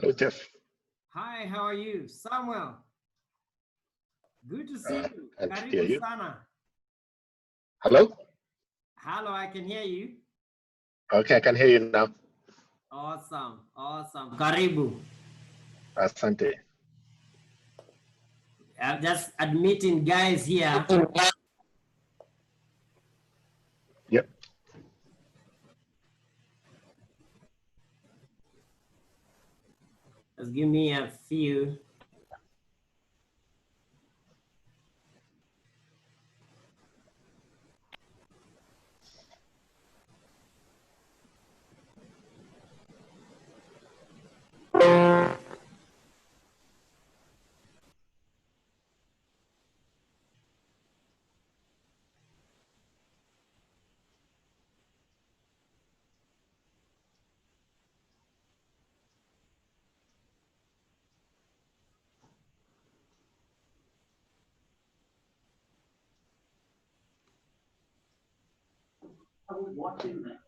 Hello, Jeff. Hi, how are you? Samuel. Good to see you. I can hear Karibu you. sana. Hello? Hello, I can hear you. Okay, I can hear you now. Awesome, awesome. Karibu. Asante. I'm just admitting guys here. Yep. Just give me a few. Watching that.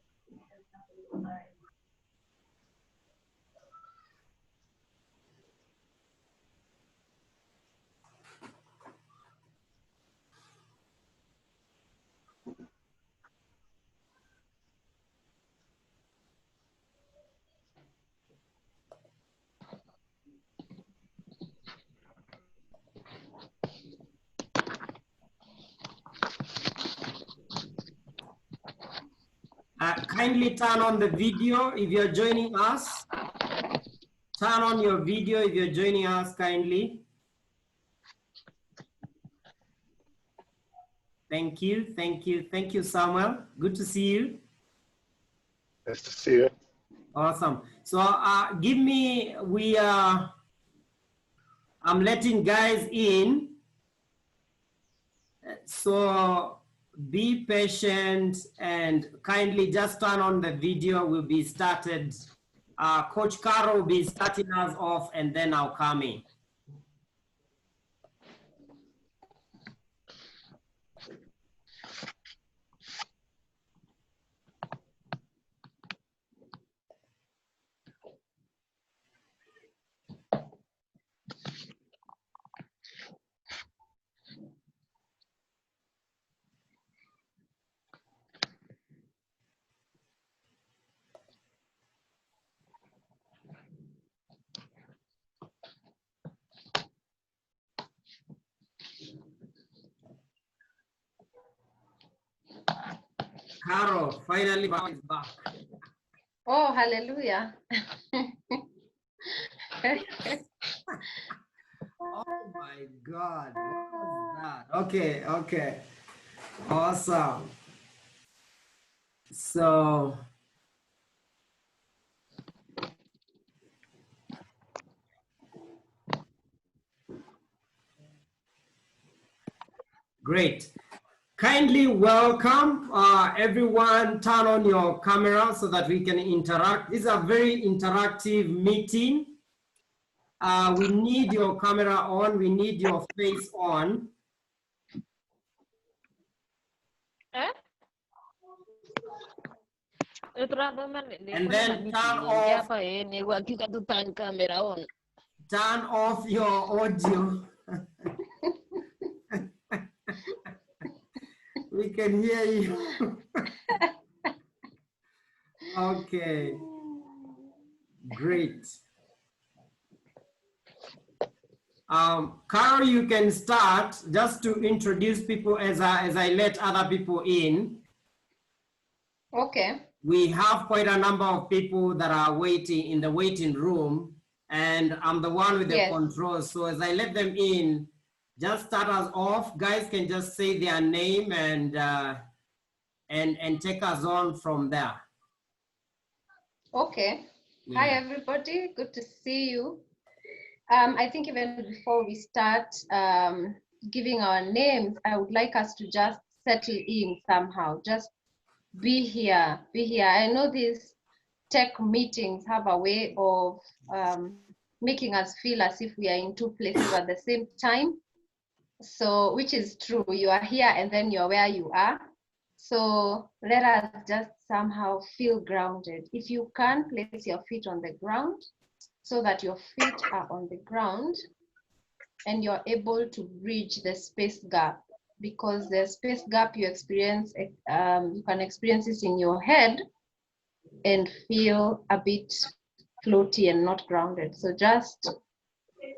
Kindly turn on the video if you're joining us. Turn on your video if you're joining us, kindly. Thank you, thank you, thank you, Samuel. Good to see you. Nice to see you. Awesome. So give me, I'm letting guys in. So be patient and kindly just turn on the video. Will be started. Coach Caro will be starting us off and then I'll come in. Caro, finally is back. Oh, hallelujah. Oh my God, what was that? Okay, okay, awesome. So, great. Kindly welcome everyone. Turn on your camera so that we can interact. This is a very interactive meeting. We need your camera on. We need your face on. And then turn off your audio. We can hear you. Okay, great. Carol, you can start just to introduce people as I let other people in. Okay. We have quite a number of people that are waiting in the waiting room, and I'm the one with the controls. So as I let them in, just start us off. Guys can just say their name and take us on from there. Okay. Yeah. Hi, everybody. Good to see you. I think even before we start giving our names, I would like us to just settle in somehow. Just be here, be here. I know these tech meetings have a way of making us feel as if we are in two places at the same time. So, which is true. You are here and then you're where you are. So let us just somehow feel grounded. If you can, place your feet on the ground. so that your feet are on the ground and you're able to bridge the space gap, because the space gap you experience, you can experience this in your head and feel a bit floaty and not grounded. So just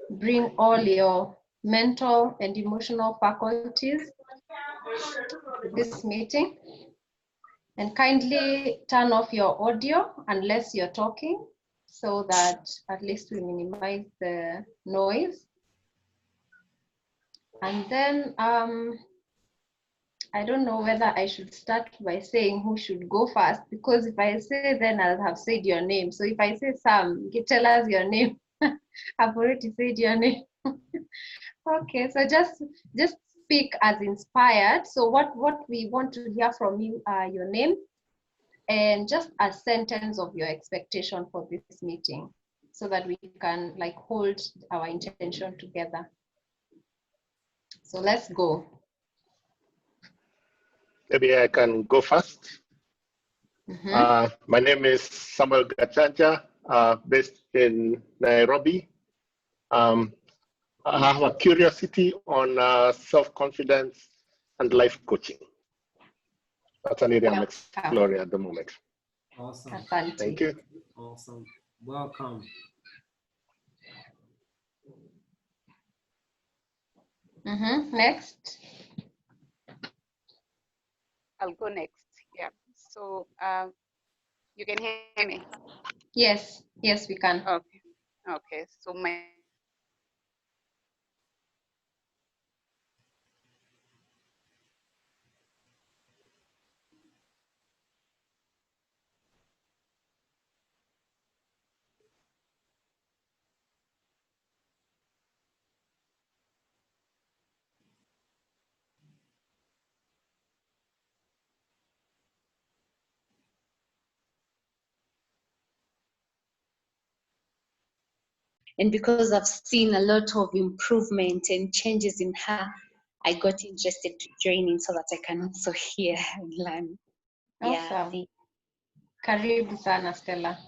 bring all your mental and emotional faculties to this meeting, and kindly turn off your audio unless you're talking, so that at least we minimize the noise. And then I don't know whether I should start by saying who should go first, because if I say, then I'll have said your name. So if I say Sam, you tell us your name. I've already said your name. Okay, so just speak as inspired. So what we want to hear from you are your name and just a sentence of your expectation for this meeting, so that we can like hold our intention together. So let's go. Maybe I can go first. My name is Samuel Gachanja, based in Nairobi. I have a curiosity on self-confidence and life coaching. That's an area I'm exploring at the moment. Awesome. Thank you. Awesome. Welcome. Next. I'll go next. Yeah. So you can hear me? Yes. Yes, we can. Okay. Okay. So my And because I've seen a lot of improvement and changes in her, I got interested to join in so that I can also hear and learn. Awesome. Yeah. Karibu sana, Stella.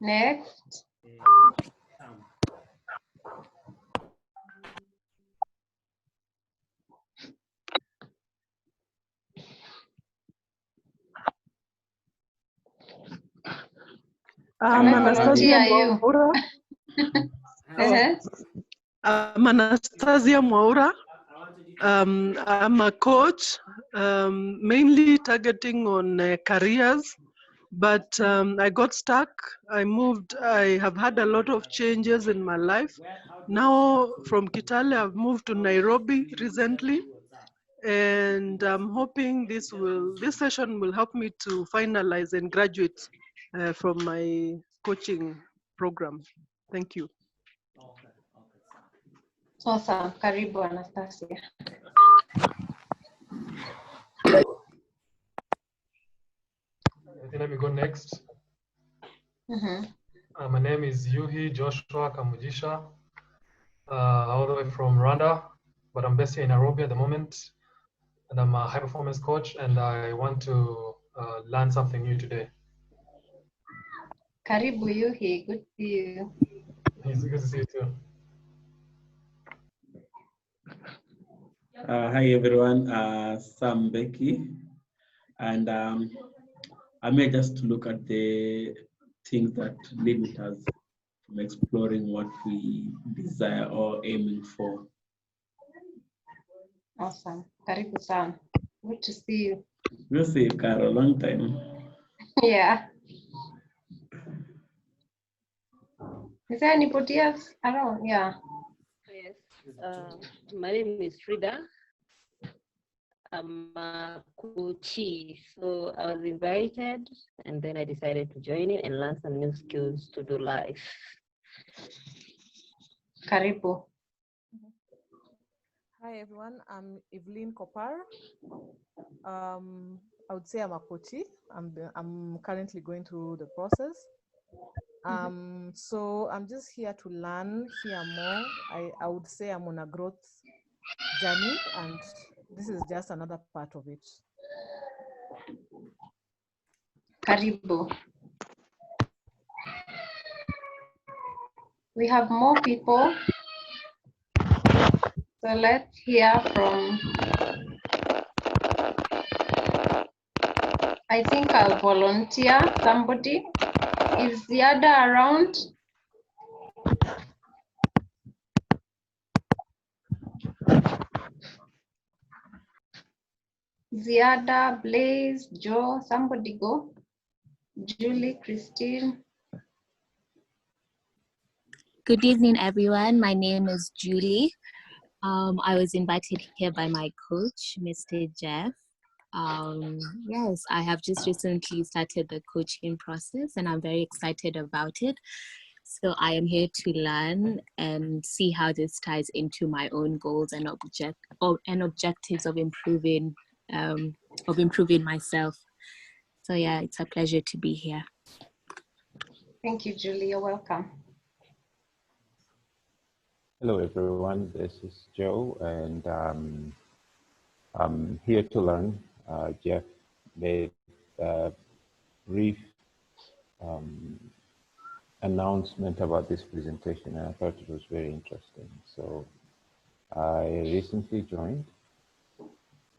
Next. Anastasia Mwaura. I'm Anastasia Mwaura. I'm a coach, mainly targeting on careers, but I got stuck. I moved. I have had a lot of changes in my life. Now from Kitale, I've moved to Nairobi recently, and I'm hoping this session will help me to finalize and graduate from my coaching program. Thank you. Awesome. Karibu, Anastasia. Let me go next. My name is Yuhi Joshua Kamujisha, all the way from Rwanda, but I'm based here in Nairobi at the moment. And I'm a high performance coach, and I want to learn something new today. Karibu, Yuhi. Good to see you. It's good to see you too. Hi everyone, Sam Becky, and I may just look at the things that limit us from exploring what we desire or aiming for. Awesome. Karibu sana. Good to see you. We'll see you, Carol, a long time. Yeah. Is there anybody else around? Yeah. Yes. My name is Frida. I'm a coachee, so I was invited and then I decided to join it and learn some new skills to do life. Karibu. Hi everyone, I'm Evelyn Kopar. I would say I'm a coachee. I'm currently going through the process. So I'm just here to learn, hear more. I would say I'm on a growth journey, and this is just another part of it. Karibu. We have more people. So let's hear from, I think I'll volunteer somebody. Is Ziada around? Ziada, Blaze, Joe, somebody go. Julie, Christine. Good evening, everyone. My name is Julie. I was invited here by my coach, Mr. Jeff. Yes, I have just recently started the coaching process and I'm very excited about it. So I am here to learn and see how this ties into my own goals and objectives of improving myself. So yeah, it's a pleasure to be here. Thank you, Julie. You're welcome. Hello, everyone. This is Joe, and I'm here to learn. Jeff made a brief announcement about this presentation, and I thought it was very interesting. So I recently joined,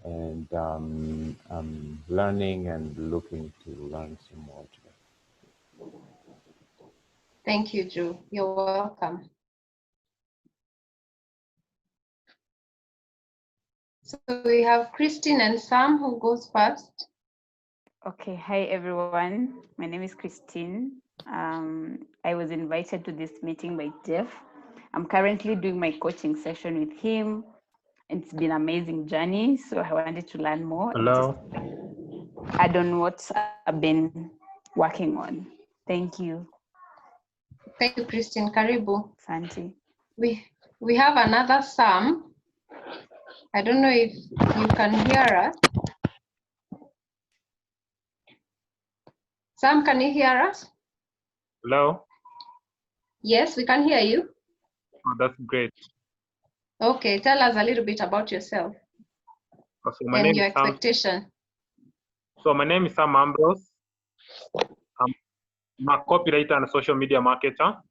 and I'm learning and looking to learn some more today. Thank you, Joe. You're welcome. So we have Christine and Sam who goes first. Okay, hi everyone. My name is Christine. I was invited to this meeting by Jeff. I'm currently doing my coaching session with him. It's been an amazing journey, so I wanted to learn more. Hello. Add on what I've been working on. Thank you. Thank you, Christine. Karibu. Santi. We have another Sam. I don't know if you can hear us. Sam, can you hear us? Hello? Yes, we can hear you. Oh, that's great. Okay, tell us a little bit about yourself So and your expectation. So my name is Sam Ambrose. I'm a copywriter and a social media marketer.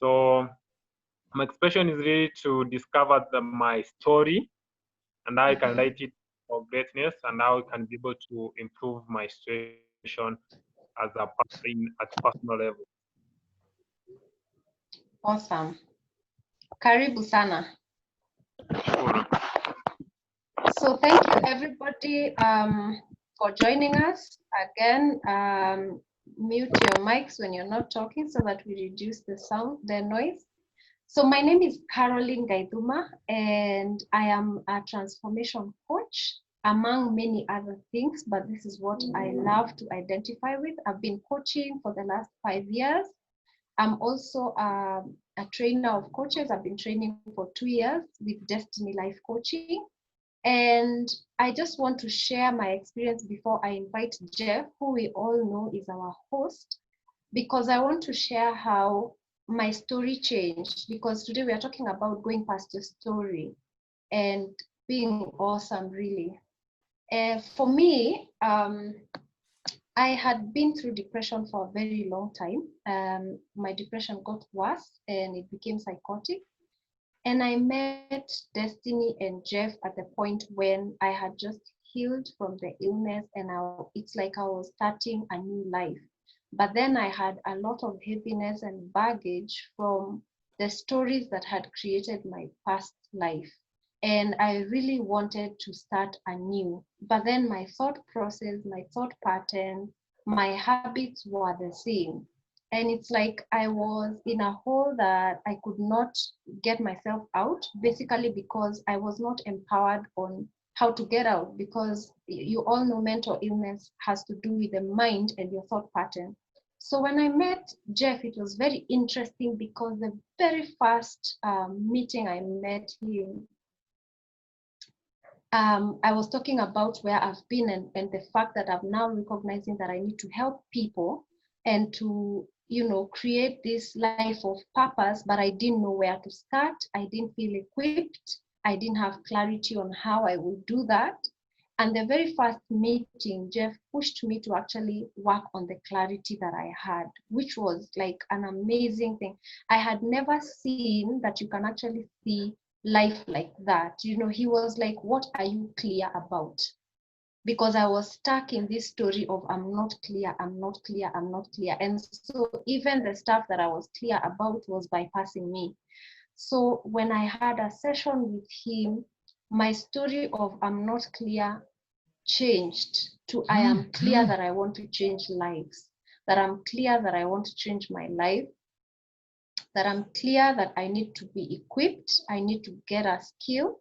So my expression is really to discover my story and how I can write it for greatness and how I can be able to improve my situation as a person at personal level. Awesome. Karibu sana. So thank you everybody for joining us. Again, mute your mics when you're not talking so that we reduce the noise. So my name is Caroline Gaiduma and I am a transformation coach among many other things, but this is what I love to identify with. I've been coaching for the last 5 years. I'm also a trainer of coaches. I've been training for 2 years with Destiny Life Coaching. And I just want to share my experience before I invite Jeff, who we all know is our host, because I want to share how my story changed, because today we are talking about going past your story and being awesome, really. For me, I had been through depression for a very long time. My depression got worse and it became psychotic. And I met Destiny and Jeff at the point when I had just healed from the illness and it's like I was starting a new life. But then I had a lot of heaviness and baggage from the stories that had created my past life. And I really wanted to start anew. But then my thought process, my thought pattern, my habits were the same. And it's like I was in a hole that I could not get myself out, basically because I was not empowered on how to get out, because you all know mental illness has to do with the mind and your thought pattern. So when I met Jeff, it was very interesting because the very first meeting I met him, I was talking about where I've been and the fact that I'm now recognizing that I need to help people and to, you know, create this life of purpose, but I didn't know where to start. I didn't feel equipped. I didn't have clarity on how I would do that. And the very first meeting, Jeff pushed me to actually work on the clarity that I had, which was like an amazing thing. I had never seen that you can actually see life like that. You know, he was like, what are you clear about? Because I was stuck in this story of I'm not clear, I'm not clear, I'm not clear. And so even the stuff that I was clear about was bypassing me. So when I had a session with him, my story of I'm not clear changed to I am clear that I want to change lives, that I'm clear that I want to change my life, that I'm clear that I need to be equipped, I need to get a skill,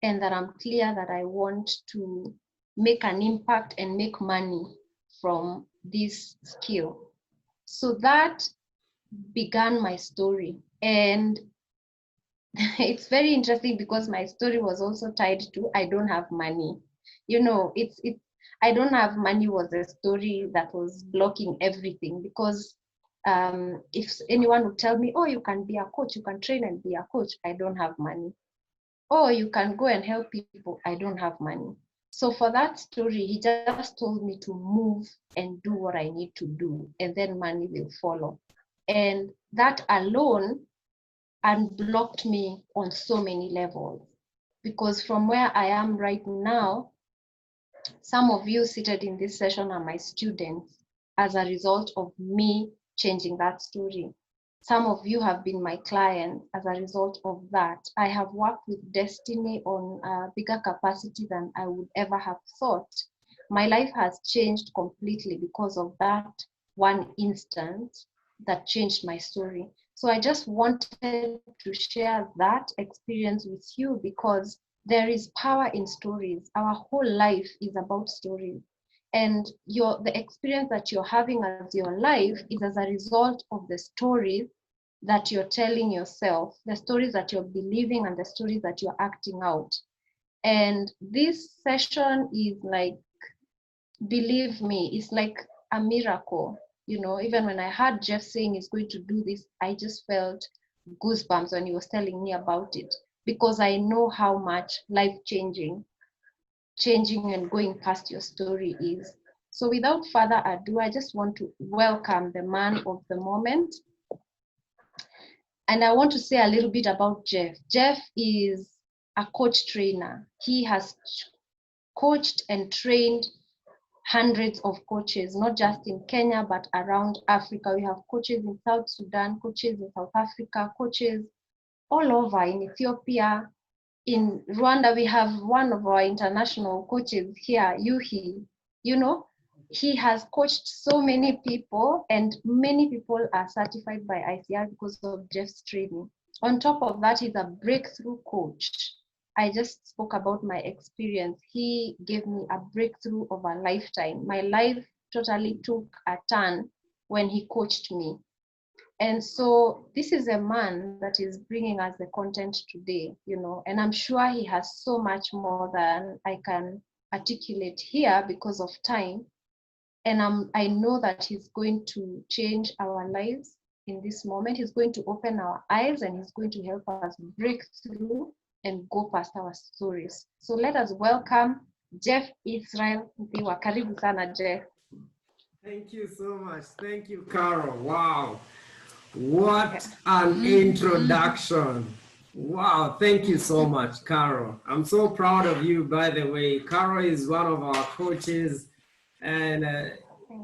and that I'm clear that I want to make an impact and make money from this skill. So that began my story. And it's very interesting because my story was also tied to I don't have money. You know, I don't have money was a story that was blocking everything, because if anyone would tell me, oh, you can be a coach, you can train and be a coach, I don't have money. Oh, you can go and help people, I don't have money. So for that story, he just told me to move and do what I need to do, and then money will follow. And that alone unblocked me on so many levels, because from where I am right now, some of you seated in this session are my students as a result of me changing that story. Some of you have been my clients as a result of that. I have worked with Destiny on a bigger capacity than I would ever have thought. My life has changed completely because of that one instance that changed my story. So I just wanted to share that experience with you, because there is power in stories. Our whole life is about stories. And the experience that you're having as your life is as a result of the stories that you're telling yourself, the stories that you're believing, and the stories that you're acting out. And this session is like, believe me, it's like a miracle. You know, even when I heard Jeff saying he's going to do this, I just felt goosebumps when he was telling me about it, because I know how much life-changing and going past your story is. So without further ado, I just want to welcome the man of the moment. And I want to say a little bit about Jeff. Jeff is a coach trainer. He has coached and trained hundreds of coaches, not just in Kenya, but around Africa. We have coaches in South Sudan, coaches in South Africa, coaches all over, in Ethiopia. In Rwanda, we have one of our international coaches here, Yuhi. You know, he has coached so many people, and many people are certified by ICR because of Jeff's training. On top of that, he's a breakthrough coach. I just spoke about my experience. He gave me a breakthrough of a lifetime. My life totally took a turn when he coached me. And so this is a man that is bringing us the content today, you know, and I'm sure he has so much more than I can articulate here because of time. And I know that he's going to change our lives in this moment. He's going to open our eyes, and he's going to help us break through and go past our stories. So let us welcome Jeff Israel Mpiwa. Karibu sana, Jeff. Thank you so much. Thank you, Carol. Wow. What an introduction. Wow, thank you so much, Carol. I'm so proud of you, by the way. Carol is one of our coaches, and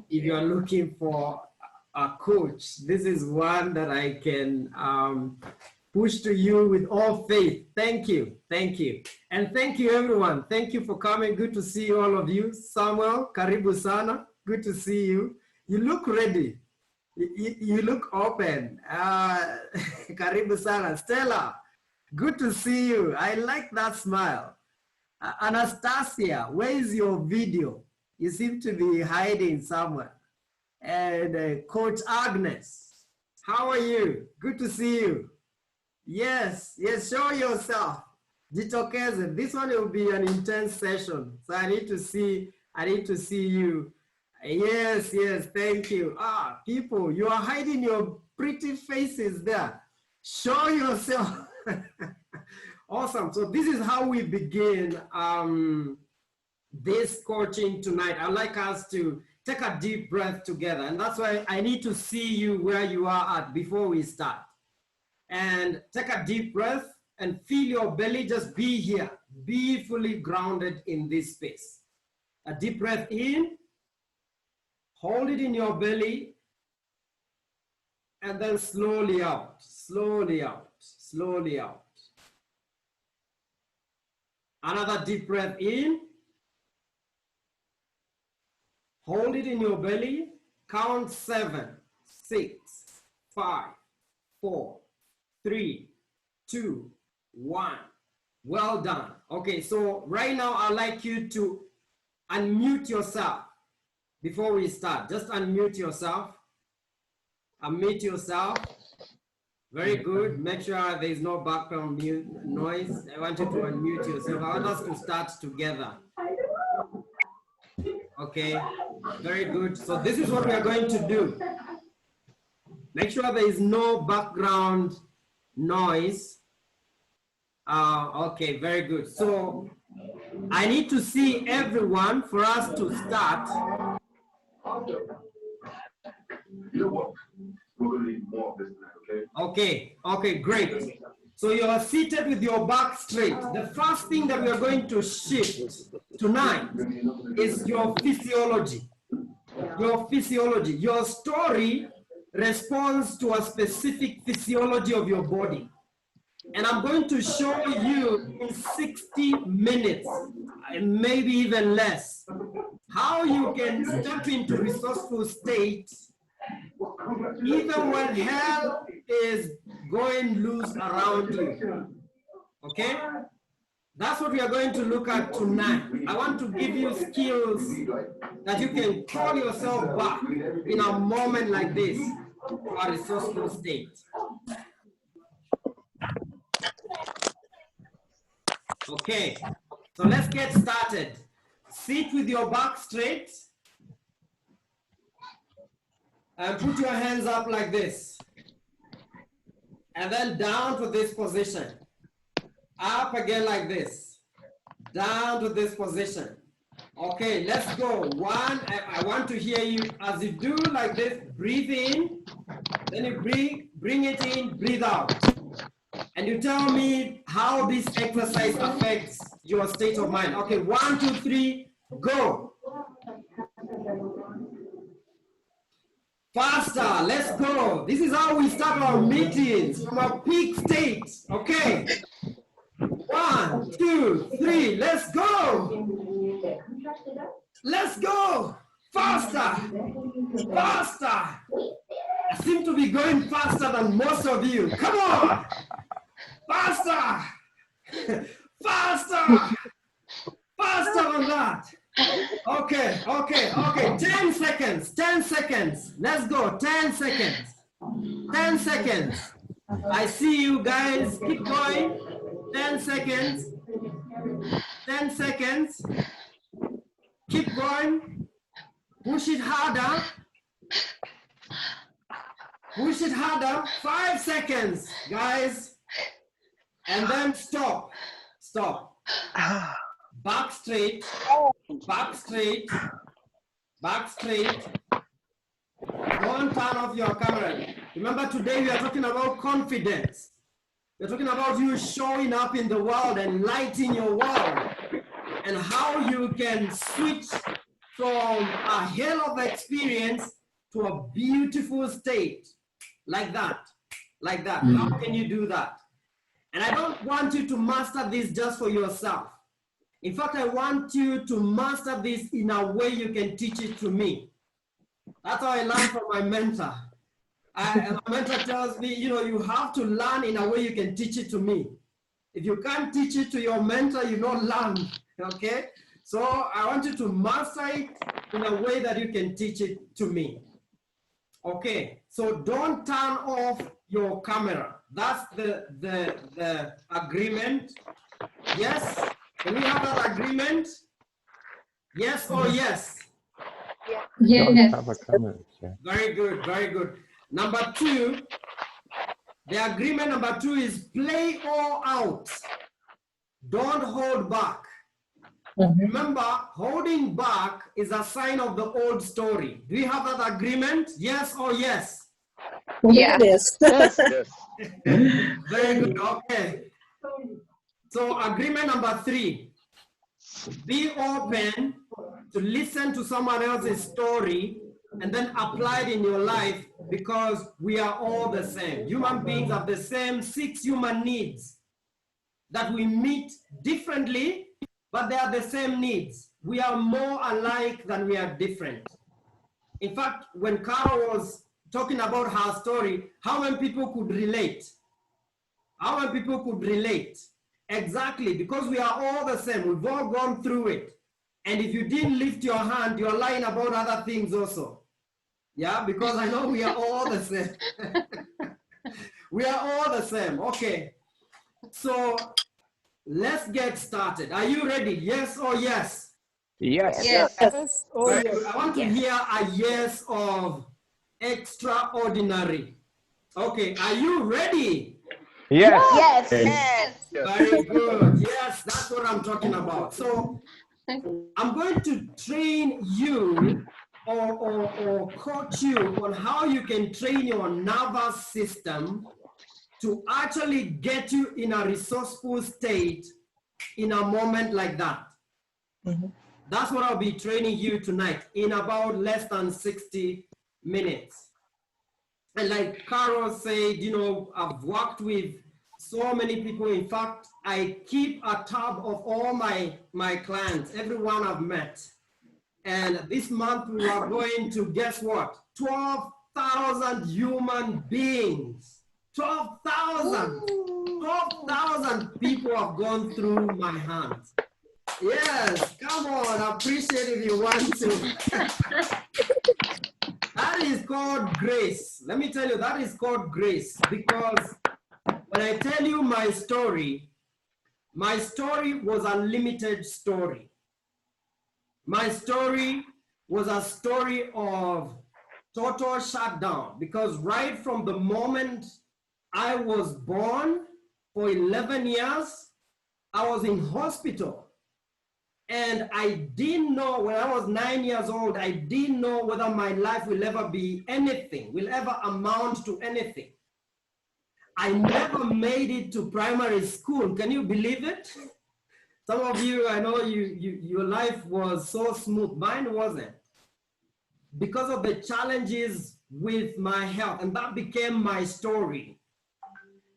if you're looking for a coach, this is one that I can push to you with all faith. Thank you, thank you. And thank you, everyone. Thank you for coming. Good to see all of you. Samuel, karibu sana. Good to see you. You look ready. You look open. Karibu sana. Stella, good to see you. I like that smile. Anastasia, where is your video? You seem to be hiding somewhere. And Coach Agnes, how are you? Good to see you. Yes, yes, show yourself. Jitokeze. This one will be an intense session. So I need to see you. Yes, yes, thank you. People, you are hiding your pretty faces there. Show yourself. Awesome. So this is how we begin this coaching tonight, I'd like us to take a deep breath together. And that's why I need to see you where you are at before we start. And take a deep breath and feel your belly, just be here. Be fully grounded in this space. A deep breath in, hold it in your belly, and then slowly out, slowly out, slowly out. Another deep breath in, hold it in your belly, count 7, 6, 5, 4, 3, 2, 1. Well done. Okay, so right now I'd like you to unmute yourself before we start. Just unmute yourself. Unmute yourself. Very good. Make sure there is no background noise. I want you to unmute yourself. I want us to start together. Okay, very good. So this is what we are going to do. Make sure there is no background noise. Okay, very good. So I need to see everyone for us to start. Okay, great. So you are seated with your back straight. The first thing that we are going to shift tonight is your physiology. Your physiology. Your story responds to a specific physiology of your body. And I'm going to show you in 60 minutes, and maybe even less, how you can step into resourceful state even when hell is going loose around you. Okay? That's what we are going to look at tonight. I want to give you skills that you can call yourself back in a moment like this to a resourceful state. Okay, so let's get started. Sit with your back straight and put your hands up like this. And then down to this position. Up again like this. Down to this position. Okay, let's go. One, I want to hear you as you do like this. Breathe in, then you bring it in, breathe out. And you tell me how this exercise affects your state of mind. Okay, 1, 2, 3, go. Faster, let's go. This is how we start our meetings, from a peak state. Okay. 1, 2, 3, let's go. Let's go. Faster. Faster. I seem to be going faster than most of you. Come on. Faster! Faster! Faster than that! Okay. 10 seconds, 10 seconds. Let's go, 10 seconds. 10 seconds. I see you guys, keep going. 10 seconds. 10 seconds. Keep going. Push it harder. Push it harder. 5 seconds, guys. And then stop. Stop. Back straight. Back straight. Back straight. Don't turn off your camera. Remember, today we are talking about confidence. We're talking about you showing up in the world and lighting your world, and how you can switch from a hell of experience to a beautiful state. Like that. Like that. How can you do that? And I don't want you to master this just for yourself. In fact, I want you to master this in a way you can teach it to me. That's how I learned from my mentor. My mentor tells me, you have to learn in a way you can teach it to me. If you can't teach it to your mentor, you don't learn, okay? So I want you to master it in a way that you can teach it to me. Okay, so don't turn off your camera. That's the agreement. Yes? Can we have that agreement? Yes or yes? Yes. Have a comment, yeah. Very good, very good. Number 2, the agreement number 2 is play all out. Don't hold back. Remember, holding back is a sign of the old story. Do you have that agreement? Yes or yes? Yeah. Yes. Yes. Yes. Very good. Okay. So agreement number 3, be open to listen to someone else's story and then apply it in your life, because we are all the same. Human beings have the same 6 human needs that we meet differently, but they are the same needs. We are more alike than we are different. In fact, when Carol was talking about her story, how many people could relate? How many people could relate? Exactly, because we are all the same. We've all gone through it. And if you didn't lift your hand, you're lying about other things also. Yeah, because I know we are all the same. We are all the same. Okay. So let's get started. Are you ready? Yes or yes? Yes. Yes. Yes. Oh, Very yes. good. I want to hear a yes of extraordinary. Okay, are you ready? Yes. Yes. Yes. Very good. Yes, that's what I'm talking about. So I'm going to train you or coach you on how you can train your nervous system to actually get you in a resourceful state in a moment like that. That's what I'll be training you tonight in about less than 60 minutes. And like Carol said, you know, I've worked with so many people. In fact, I keep a tab of all my clients, everyone I've met. And this month we are going to, guess what? 12,000 human beings. 12,000. 12,000 people have gone through my hands. Yes, come on, appreciate if you want to. That is called grace. Let me tell you, that is called grace, because when I tell you my story was a limited story. My story was a story of total shutdown, because right from the moment I was born, for 11 years, I was in hospital. And I didn't know, when I was 9 years old, I didn't know whether my life will ever be anything, will ever amount to anything. I never made it to primary school. Can you believe it? Some of you, I know your life was so smooth. Mine wasn't. Because of the challenges with my health, and that became my story.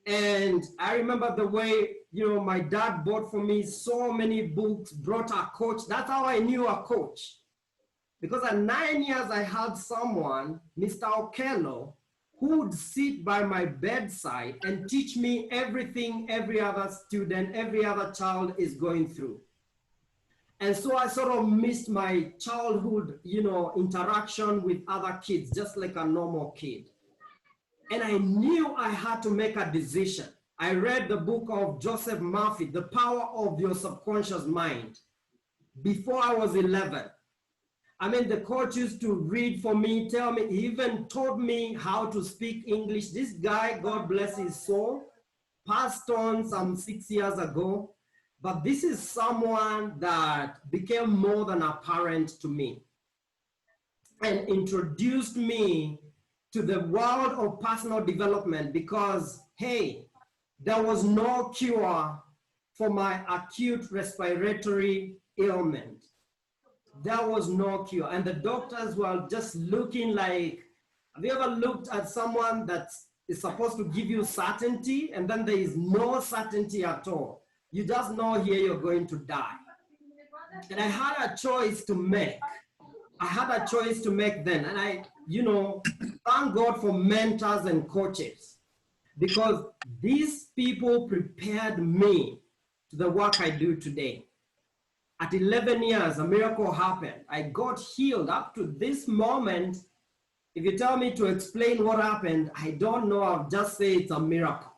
And I remember the way, you know, my dad bought for me so many books, brought a coach. That's how I knew a coach. Because at 9 years, I had someone, Mr. Okello, who would sit by my bedside and teach me everything every other student, every other child is going through. And so I sort of missed my childhood, you know, interaction with other kids, just like a normal kid. And I knew I had to make a decision. I read the book of Joseph Murphy, The Power of Your Subconscious Mind, before I was 11. I mean, the coach used to read for me, tell me, he even taught me how to speak English. This guy, God bless his soul, passed on some 6 years ago. But this is someone that became more than a parent to me and introduced me to the world of personal development, because, hey, there was no cure for my acute respiratory ailment. There was no cure. And the doctors were just looking like, have you ever looked at someone that is supposed to give you certainty, and then there is no certainty at all? You just know here you're going to die. And I had a choice to make. I had a choice to make then. And I, you know, thank God for mentors and coaches, because these people prepared me to the work I do today. At 11 years, a miracle happened. I got healed. Up to this moment, if you tell me to explain what happened, I don't know. I'll just say it's a miracle.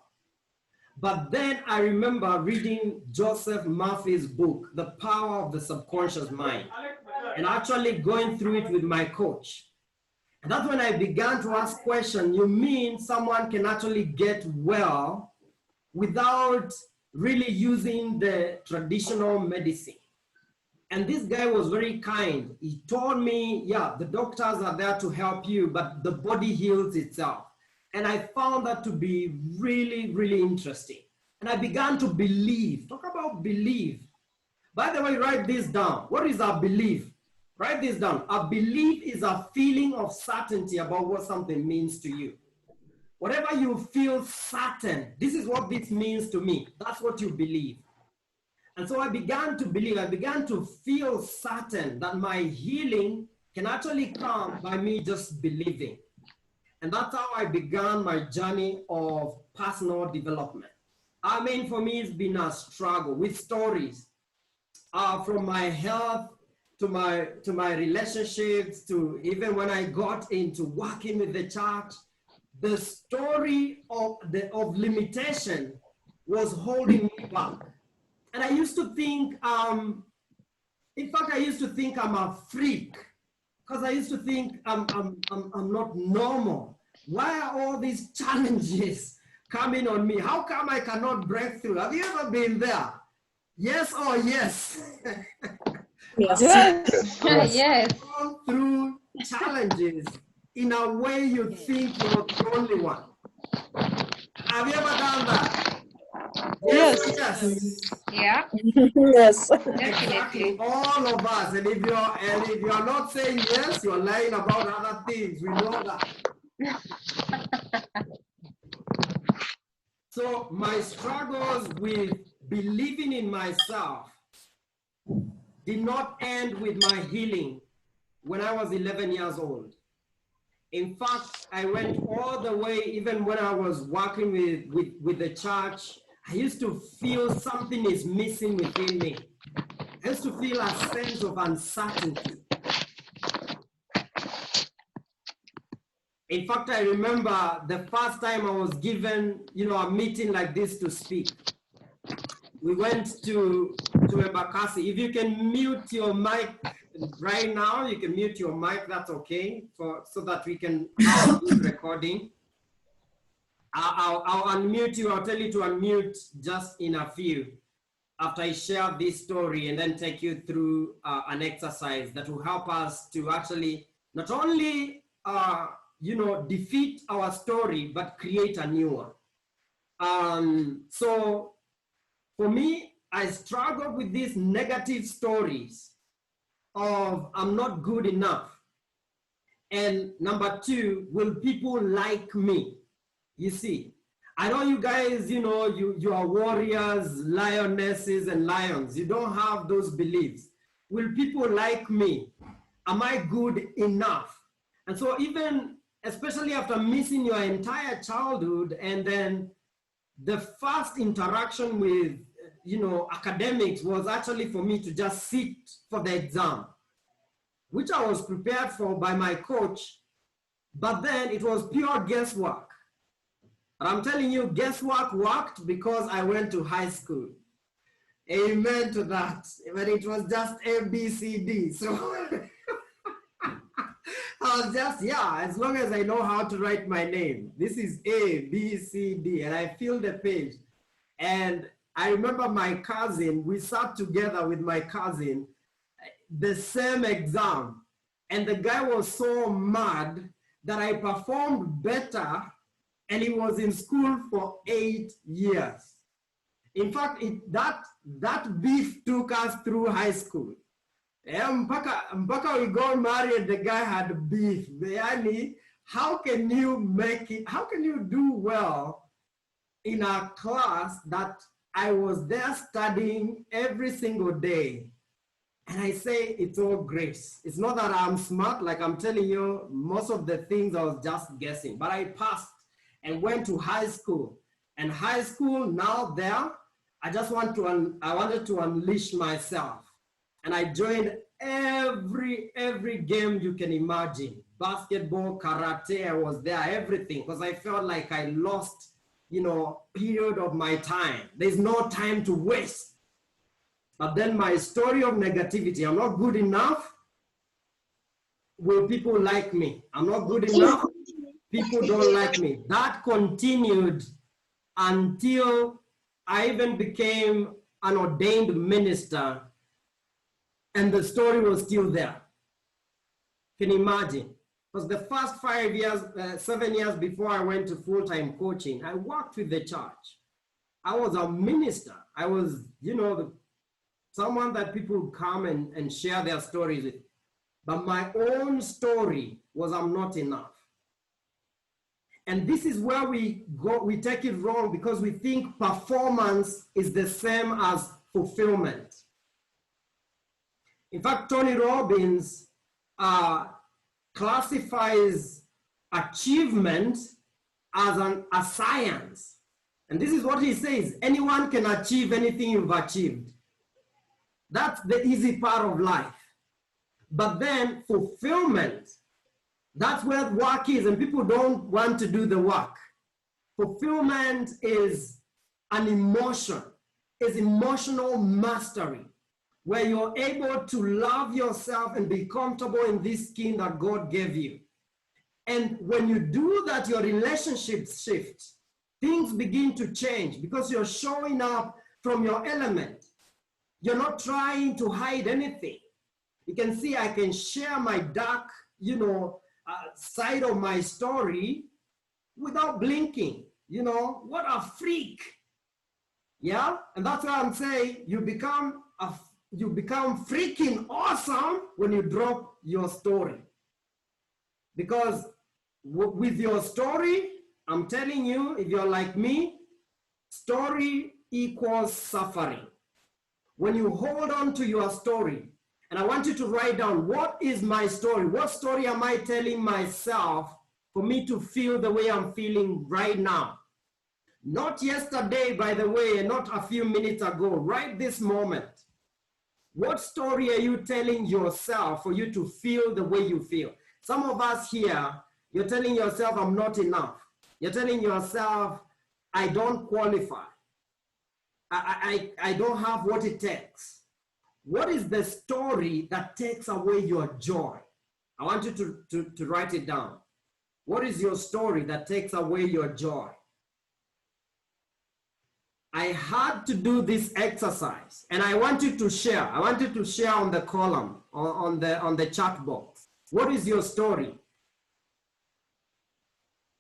But then I remember reading Joseph Murphy's book, The Power of the Subconscious Mind, and actually going through it with my coach. And that's when I began to ask questions. You mean someone can actually get well without really using the traditional medicine? And this guy was very kind. He told me, yeah, the doctors are there to help you, but the body heals itself. And I found that to be really, really interesting. And I began to believe. Talk about belief. By the way, write this down. What is a belief? Write this down. A belief is a feeling of certainty about what something means to you. Whatever you feel certain, this is what this means to me. That's what you believe. And so I began to believe, I began to feel certain that my healing can actually come by me just believing. And that's how I began my journey of personal development. I mean, for me, it's been a struggle with stories from my health to my relationships, to even when I got into working with the church. The story of limitation was holding me back. And I used to think, in fact, I used to think I'm a freak, because I used to think I'm not normal. Why are all these challenges coming on me? How come I cannot break through? Have you ever been there? Yes or yes? Yes. Yes. Yes. Go through challenges in a way you think you're the only one. Have you ever done that? Yes. Yes. Yeah. Yes. Exactly. All of us. And if you're not saying yes, you're lying about other things. We know that. So my struggles with believing in myself did not end with my healing when I was 11 years old. In fact, I went all the way, even when I was working with the church, I used to feel something is missing within me. I used to feel a sense of uncertainty. In fact, I remember the first time I was given, a meeting like this to speak. We went to Embakasi. If you can mute your mic right now, you can mute your mic, that's okay, so that we can have a good recording. I'll unmute you, I'll tell you to unmute just in a few after I share this story, and then take you through an exercise that will help us to actually not only defeat our story, but create a new one. So for me, I struggled with these negative stories of I'm not good enough. And number two, will people like me? You see, I know you guys, you are warriors, lionesses, and lions. You don't have those beliefs. Will people like me? Am I good enough? And so even, especially after missing your entire childhood, and then the first interaction with, academics was actually for me to just sit for the exam, which I was prepared for by my coach, but then it was pure guesswork. But I'm telling you, guesswork worked because I went to high school. Amen to that. But it was just A, B, C, D. So I was just, as long as I know how to write my name. This is A, B, C, D. And I filled the page. And I remember my cousin, we sat together with my cousin, the same exam. And the guy was so mad that I performed better, and he was in school for 8 years. In fact, that beef took us through high school. Mpaka we got married, the guy had beef. Yani, how can you make it, how can you do well in a class that I was there studying every single day? And I say it's all grace. It's not that I'm smart, like I'm telling you, most of the things I was just guessing, but I passed and went to high school. And high school, now there, I wanted to unleash myself. And I joined every game you can imagine. Basketball, karate, I was there, everything, because I felt like I lost, period of my time. There's no time to waste. But then my story of negativity, I'm not good enough. Will people like me? I'm not good enough. People don't like me. That continued until I even became an ordained minister. and the story was still there. Can you imagine? Because the first 5 years, 7 years before I went to full-time coaching, I worked with the church. I was a minister. I was, you know, someone that people would come and share their stories with. But my own story was I'm not enough. And this is where we take it wrong, because we think performance is the same as fulfillment. In fact, Tony Robbins classifies achievement as a science. And this is what he says: anyone can achieve anything you've achieved. That's the easy part of life. But then fulfillment, that's where work is, and people don't want to do the work. Fulfillment is an emotion, is emotional mastery, where you're able to love yourself and be comfortable in this skin that God gave you. And when you do that, your relationships shift. Things begin to change because you're showing up from your element. You're not trying to hide anything. You can see I can share my dark, you know, side of my story without blinking. You know, what a freak. Yeah, and that's why I'm saying you become freaking awesome when you drop your story. Because with your story, I'm telling you, if you're like me, story equals suffering. When you hold on to your story, and I want you to write down, what is my story? What story am I telling myself for me to feel the way I'm feeling right now? Not yesterday, by the way, and not a few minutes ago, right this moment. What story are you telling yourself for you to feel the way you feel? Some of us here, you're telling yourself, I'm not enough. You're telling yourself, I don't qualify. I don't have what it takes. What is the story that takes away your joy? I want you to write it down. What is your story that takes away your joy? I had to do this exercise, and I want you to share. I want you to share on the column, on the chat box. What is your story?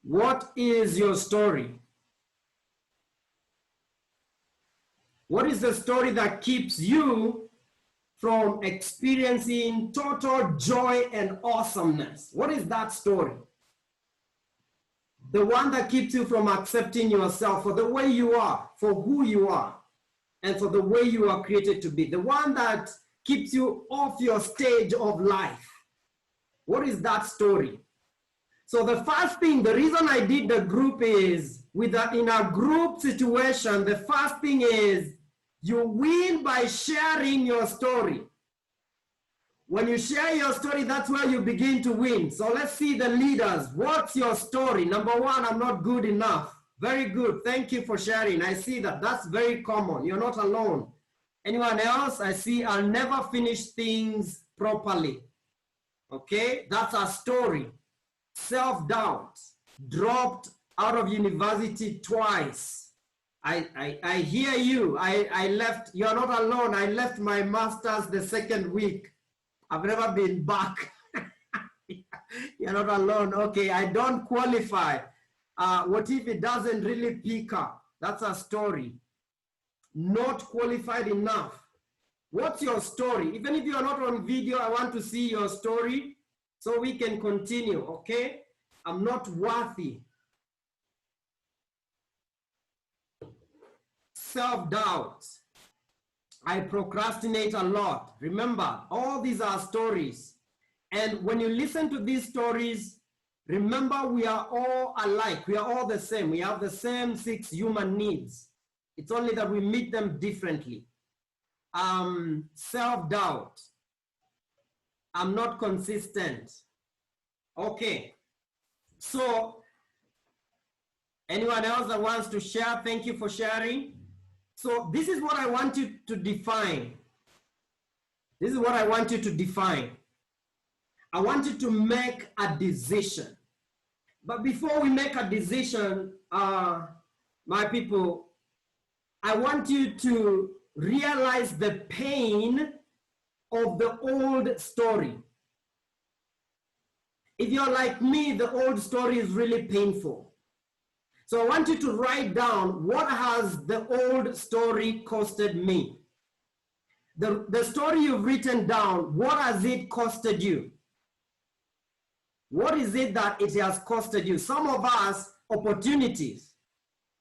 What is your story? What is the story that keeps you from experiencing total joy and awesomeness? What is that story? The one that keeps you from accepting yourself for the way you are, for who you are, and for the way you are created to be. The one that keeps you off your stage of life. What is that story? So the first thing, the reason I did the group is, in a group situation, the first thing is you win by sharing your story. When you share your story, that's where you begin to win. So let's see the leaders. What's your story? Number one, I'm not good enough. Very good. Thank you for sharing. I see that. That's very common. You're not alone. Anyone else? I see I'll never finish things properly. Okay, that's a story. Self-doubt. Dropped out of university twice. I hear you. I left. You're not alone. I left my master's the second week. I've never been back. You're not alone. Okay, I don't qualify. What if it doesn't really pick up? That's a story. Not qualified enough. What's your story? Even if you're not on video, I want to see your story so we can continue, okay? I'm not worthy. Self-doubt. I procrastinate a lot. Remember, all these are stories. And when you listen to these stories, remember we are all alike. We are all the same. We have the same 6 human needs. It's only that we meet them differently. Self-doubt. I'm not consistent. Okay. So, anyone else that wants to share? Thank you for sharing. So this is what I want you to define. This is what I want you to define. I want you to make a decision. But before we make a decision, my people, I want you to realize the pain of the old story. If you're like me, the old story is really painful. So I want you to write down, what has the old story costed me? The story you've written down, what has it costed you? What is it that it has costed you? Some of us, opportunities.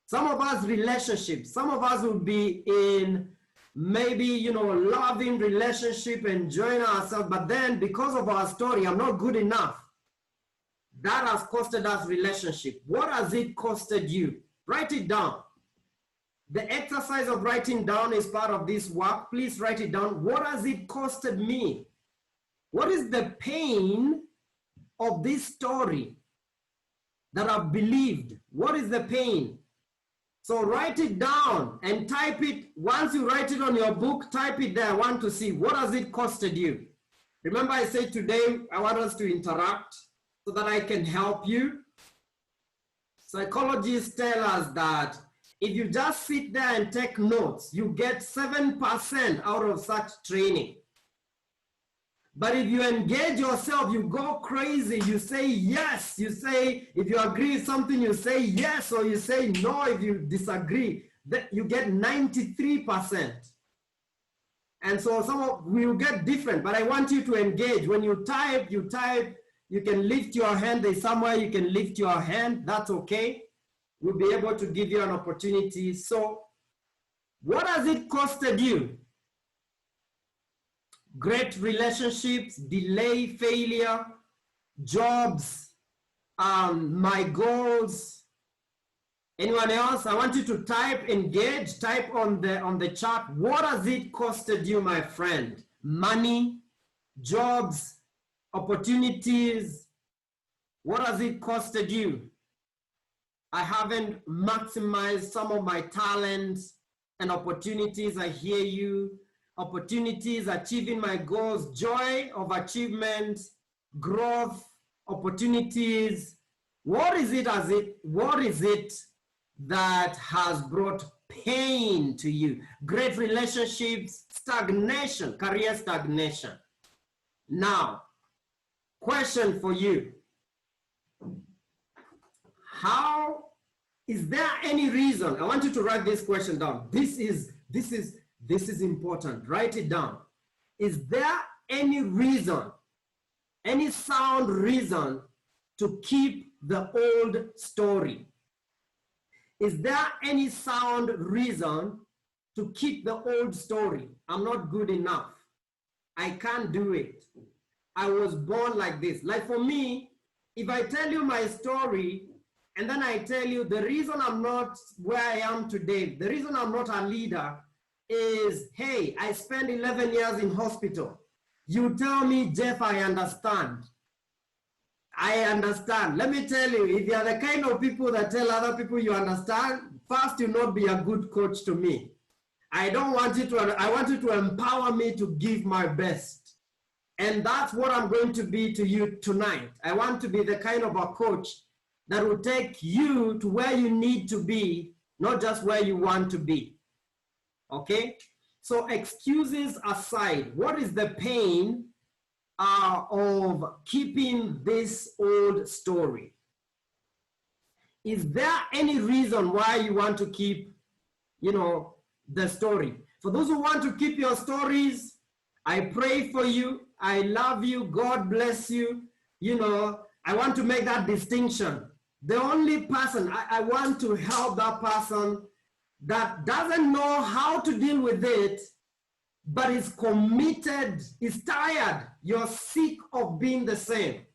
Some of us, relationships. Some of us will be in maybe, loving relationship, enjoying ourselves, but then because of our story, I'm not good enough. That has costed us relationship. What has it costed you? Write it down. The exercise of writing down is part of this work. Please write it down. What has it costed me? What is the pain of this story that I've believed? What is the pain? So write it down and type it. Once you write it on your book, type it there. I want to see, what has it costed you? Remember I said today, I want us to interact so that I can help you. Psychologists tell us that if you just sit there and take notes, you get 7% out of such training. But if you engage yourself, you go crazy, you say yes, you say, if you agree with something, you say yes, or you say no if you disagree, that you get 93%. And so some of we will get different, but I want you to engage. When you type, you can lift your hand. There's somewhere you can lift your hand, that's okay. We'll be able to give you an opportunity. So what has it costed you? Great relationships, delay, failure, jobs, my goals. Anyone else? I want you to type, engage, type on the chat. What has it costed you, my friend? Money, jobs, opportunities. What has it costed you? I haven't maximized some of my talents and opportunities. I hear you. Opportunities, achieving my goals, joy of achievement, growth, opportunities. What is it that has brought pain to you? Great relationships, stagnation, career stagnation. Now, question for you. How, is there any reason? I want you to write this question down. This is important. Write it down. Is there any reason, any sound reason to keep the old story? Is there any sound reason to keep the old story? I'm not good enough. I can't do it. I was born like this. Like for me, if I tell you my story, and then I tell you the reason I'm not where I am today, the reason I'm not a leader is, hey, I spent 11 years in hospital. You tell me, Jeff, I understand. I understand. Let me tell you, if you're the kind of people that tell other people you understand, first, you'll not be a good coach to me. I don't want you to, I want you to empower me to give my best. And that's what I'm going to be to you tonight. I want to be the kind of a coach that will take you to where you need to be, not just where you want to be. Okay? So excuses aside, what is the pain of keeping this old story? Is there any reason why you want to keep, the story? For those who want to keep your stories, I pray for you. I love you. God bless you. I want to make that distinction. The only person, I want to help that person that doesn't know how to deal with it, but is committed, is tired. You're sick of being the same.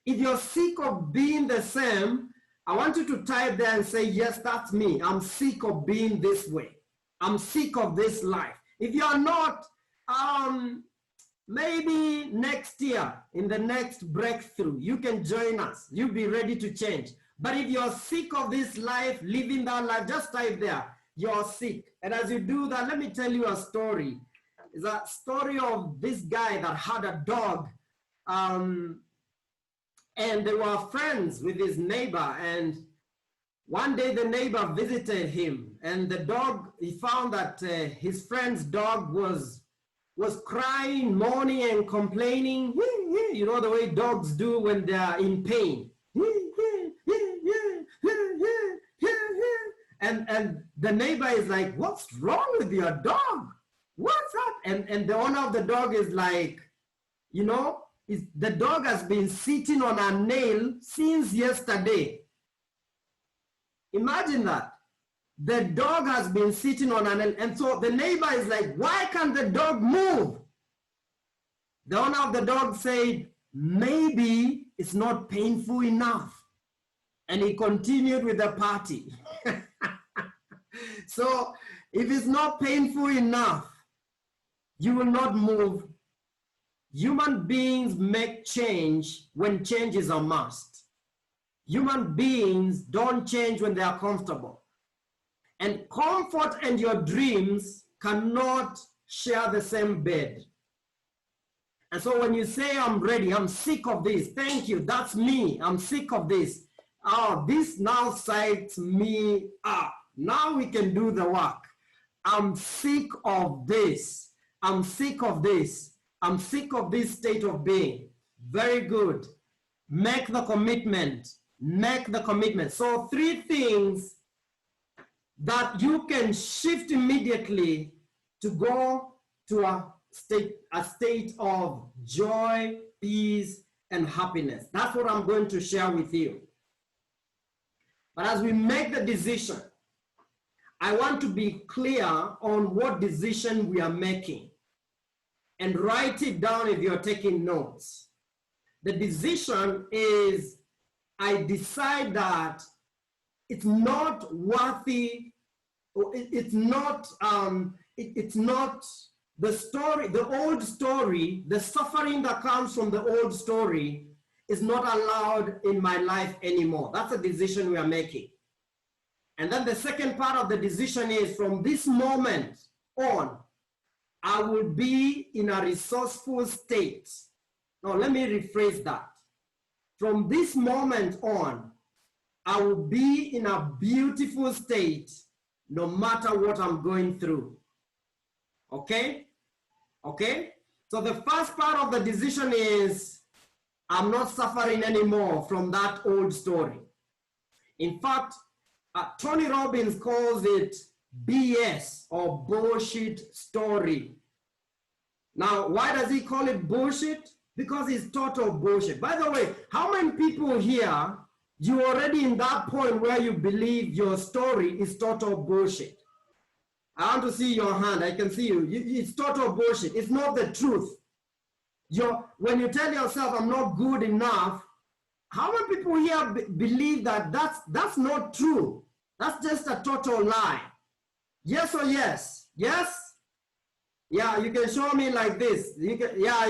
If you're sick of being the same, I want you to type there and say, yes, that's me. I'm sick of being this way. I'm sick of this life. If you're not, maybe next year, in the next breakthrough, you can join us. You'll be ready to change. But if you're sick of this life, living that life, just type there, you're sick. And as you do that, let me tell you a story. It's a story of this guy that had a dog. And they were friends with his neighbor. And one day the neighbor visited him. And the dog, he found that his friend's dog was was crying, moaning, and complaining. You know the way dogs do when they are in pain. And the neighbor is like, what's wrong with your dog? What's up? And the owner of the dog is like, you know, the dog has been sitting on a nail since yesterday. Imagine that. The dog has been sitting on a nail. And so the neighbor is like, why can't the dog move? The owner of the dog said, maybe it's not painful enough. And he continued with the party. So if it's not painful enough, you will not move. Human beings make change when change is a must. Human beings don't change when they are comfortable. And comfort and your dreams cannot share the same bed. And so when you say, I'm ready, I'm sick of this, thank you, that's me, I'm sick of this. Oh, this now psychs me up. Now we can do the work. I'm sick of this. I'm sick of this. I'm sick of this state of being. Very good. Make the commitment. Make the commitment. So 3 things that you can shift immediately to go to a state of joy, peace, and happiness. That's what I'm going to share with you. But as we make the decision, I want to be clear on what decision we are making and write it down if you're taking notes. The decision is, I decide that it's not worthy, or it's not the story, the old story, the suffering that comes from the old story is not allowed in my life anymore. That's a decision we are making. And then the second part of the decision is, from this moment on, I will be in a resourceful state. Now, let me rephrase that. From this moment on, I will be in a beautiful state no matter what I'm going through. Okay? Okay? So the first part of the decision is, I'm not suffering anymore from that old story. In fact, Tony Robbins calls it BS, or bullshit story. Now, why does he call it bullshit? Because it's total bullshit. By the way, how many people here, you're already in that point where you believe your story is total bullshit? I want to see your hand. I can see you. It's total bullshit. It's not the truth. When you tell yourself, I'm not good enough, how many people here believe that that's not true? That's just a total lie. Yes or yes? Yes? Yeah, you can show me like this. You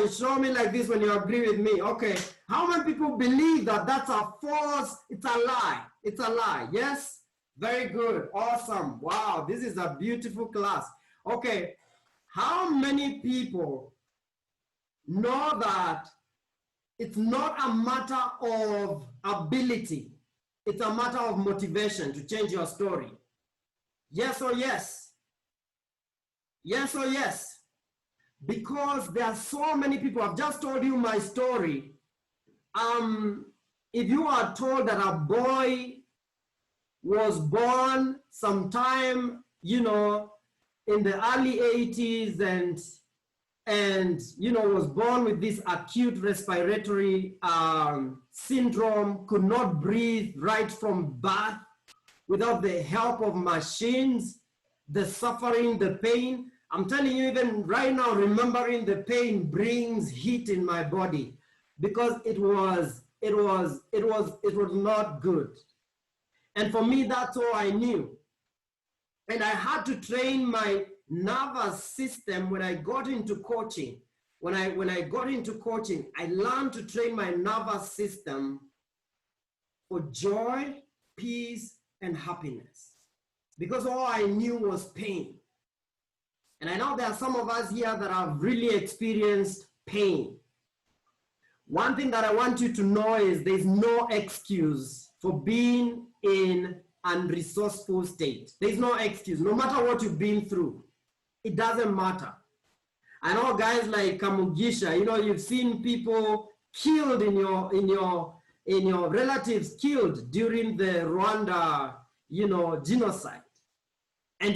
show me like this when you agree with me. Okay. How many people believe that that's a false, it's a lie? It's a lie. Yes? Very good. Awesome. Wow, this is a beautiful class. Okay. How many people know that it's not a matter of ability, it's a matter of motivation to change your story? Yes or yes? Yes or yes? Because there are so many people. I've just told you my story. If you are told that a boy was born sometime, you know, in the early 80s and you know, was born with this acute respiratory syndrome, could not breathe right from birth without the help of machines, the suffering, the pain. I'm telling you, even right now, remembering the pain brings heat in my body, because it was not good. And for me, that's all I knew. And I had to train my nervous system when I got into coaching. When I got into coaching, I learned to train my nervous system for joy, peace, and happiness, because all I knew was pain. And I know there are some of us here that have really experienced pain. One thing that I want you to know is there's no excuse for being in a unresourceful state. There's no excuse, no matter what you've been through. It doesn't matter. I know guys like Kamugisha, you know, you've seen people killed in your relatives killed during the Rwanda, you know, genocide. And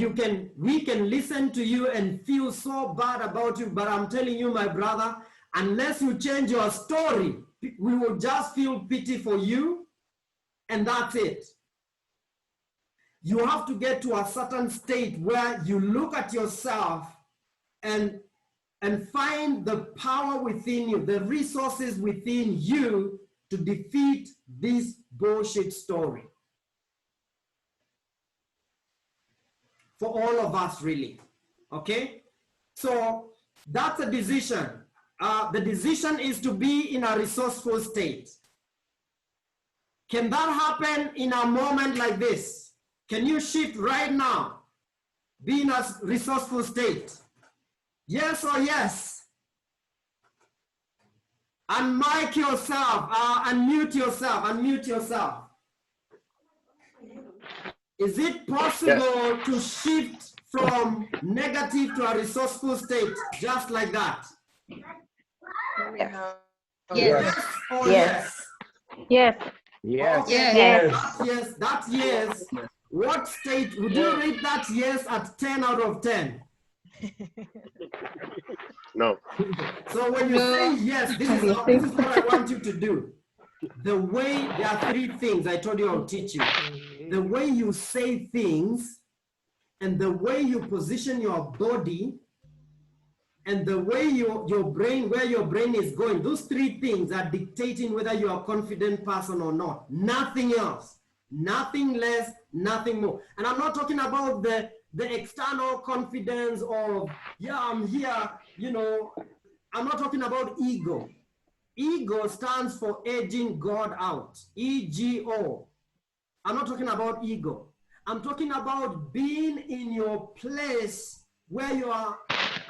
we can listen to you and feel so bad about you, but I'm telling you, my brother, unless you change your story, we will just feel pity for you, and that's it. You have to get to a certain state where you look at yourself and find the power within you, the resources within you to defeat this bullshit story. For all of us, really. Okay? So that's a decision. The decision is to be in a resourceful state. Can that happen in a moment like this? Can you shift right now? Be in a resourceful state? Yes or yes? Unmic yourself, unmute yourself, unmute yourself. Is it possible to shift from negative to a resourceful state just like that? Yes. Yes or yes? Yes. Yes. Okay. Yes. That's yes. What state would you rate that yes at 10 out of 10? No. So when you say yes, this is what I want you to do. The way, there are three things I told you I'll teach you. The way you say things, and the way you position your body, and the way your brain, where your brain is going. Those three things are dictating whether you're a confident person or not. Nothing else. Nothing less, nothing more. And I'm not talking about the external confidence of, yeah, I'm here, you know. I'm not talking about ego. Ego stands for edging God out. E-G-O. I'm not talking about ego. I'm talking about being in your place where you are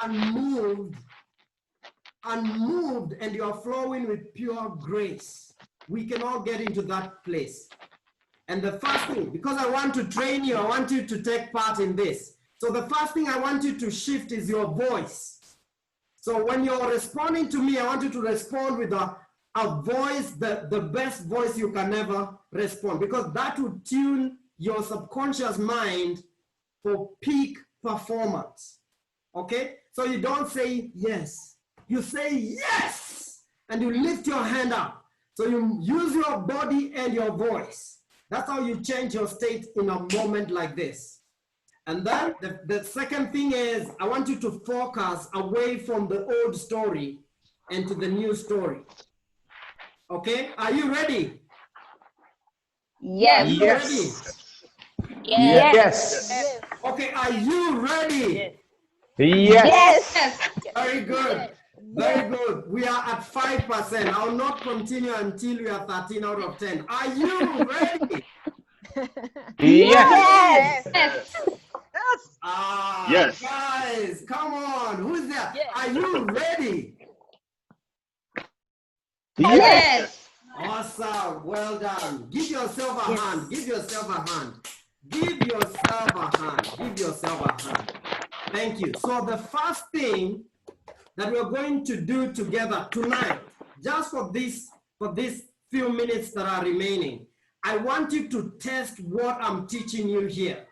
unmoved, and you are flowing with pure grace. We can all get into that place. And the first thing, because I want to train you, I want you to take part in this. So the first thing I want you to shift is your voice. So when you're responding to me, I want you to respond with a voice, the best voice you can ever respond, because that will tune your subconscious mind for peak performance. Okay? So you don't say yes. You say yes, and you lift your hand up. So you use your body and your voice. That's how you change your state in a moment like this. And then the second thing is, I want you to focus away from the old story and to the new story. Okay? Are you ready? Yes. Are you ready? Yes. Okay, are you ready? Yes. Very good. Very good. We are at 5%. I'll not continue until we are 13 out of 10. Are you ready? Yes. Yes. Guys, come on. Who's there? Are you ready? Yes. Awesome. Well done. Give yourself a hand. Give yourself a hand. Give yourself a hand. Give yourself a hand. Thank you. So the first thing that we're going to do together tonight, just for these few minutes that are remaining, I want you to test what I'm teaching you here.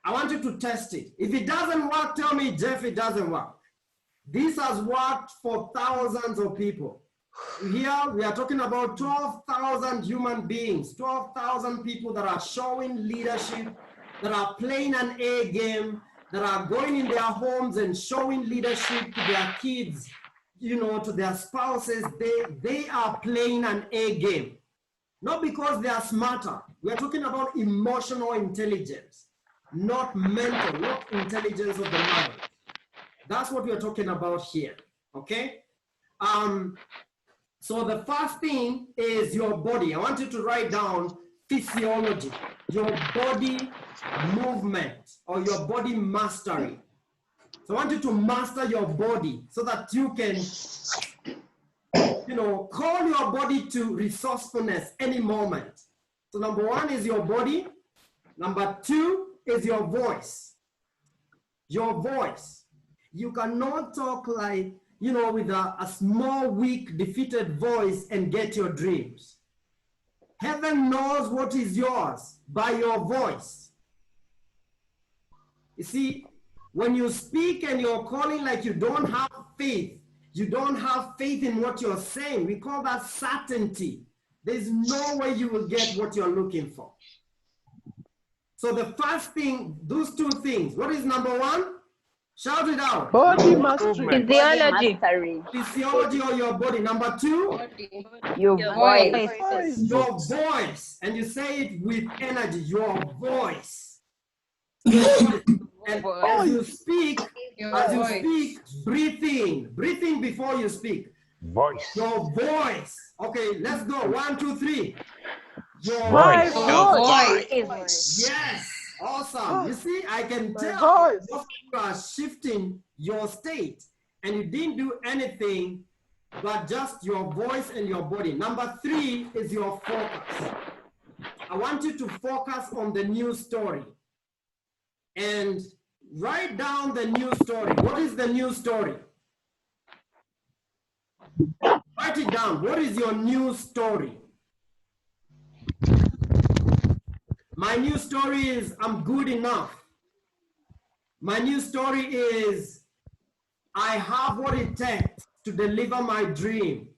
I want you to test it. If it doesn't work, tell me, Jeff, it doesn't work. This has worked for thousands of people. Here we are talking about 12,000 human beings, 12,000 people that are showing leadership, that are playing an A game, that are going in their homes and showing leadership to their kids, you know, to their spouses. They are playing an A game. Not because they are smarter. We are talking about emotional intelligence, not mental, not intelligence of the mind. That's what we are talking about here, okay? So the first thing is your body. I want you to write down physiology, your body movement or your body mastery. So I want you to master your body so that you can, you know, call your body to resourcefulness any moment. So number one is your body. Number two is your voice. Your voice. You cannot talk like, you know, with a small, weak, defeated voice and get your dreams. Heaven knows what is yours by your voice. You see, when you speak and you're calling like you don't have faith, you don't have faith in what you're saying, we call that certainty. There's no way you will get what you're looking for. So the first thing, those two things, what is number one? Shout it out. Body mastery. Physiology. Physiology or your body. Number two? Your voice. Your voice. And you say it with energy. Your voice. Your voice. And as you speak, breathe in. Breathe in before you speak. Voice. Your voice. Okay, let's go. 1, 2, 3. Your My voice. Yes. Awesome. You see, I can tell you are shifting your state and you didn't do anything but just your voice and your body. Number 3 is your focus. I want you to focus on the new story and write down the new story. What is the new story? Write it down. What is your new story? My new story is I'm good enough. My new story is I have what it takes to deliver my dream.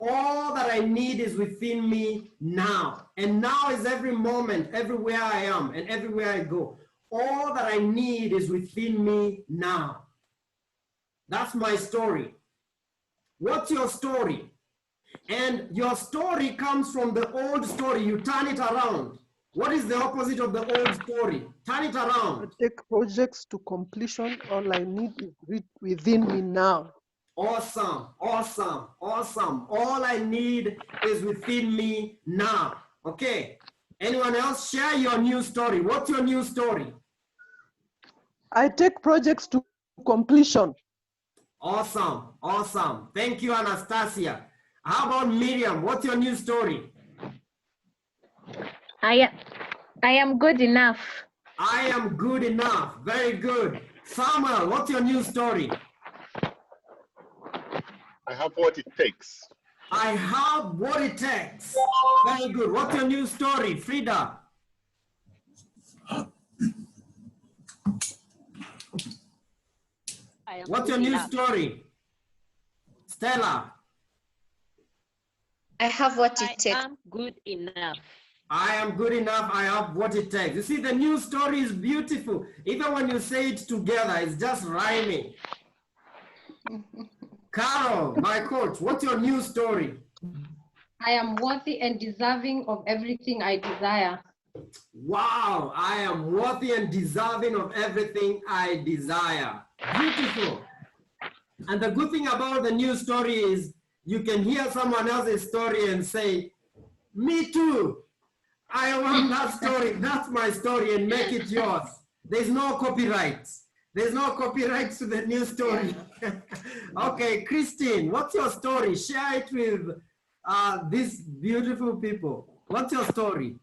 All that I need is within me now. And now is every moment, everywhere I am and everywhere I go. All that I need is within me now. That's my story. What's your story? And your story comes from the old story. You turn it around. What is the opposite of the old story? Turn it around. I take projects to completion. All I need is within me now. Awesome, awesome, awesome. All I need is within me now. Okay. Anyone else? Share your new story. What's your new story? I take projects to completion. Awesome, awesome. Thank you, Anastasia. How about Miriam? What's your new story? I am good enough. I am good enough. Very good. Samuel, what's your new story? I have what it takes. I have what it takes. Very good. What's your new story? Frida? What's your new story? Stella? I have what it takes. I am good enough. I am good enough. I have what it takes. You see, the new story is beautiful. Even when you say it together, it's just rhyming. Carol, my coach, what's your new story? I am worthy and deserving of everything I desire. Wow, I am worthy and deserving of everything I desire. Beautiful. And the good thing about the new story is you can hear someone else's story and say, me too. I want that story. That's my story, and make it yours. There's no copyright. There's no copyright to the new story. Okay, Christine, what's your story? Share it with these beautiful people. What's your story?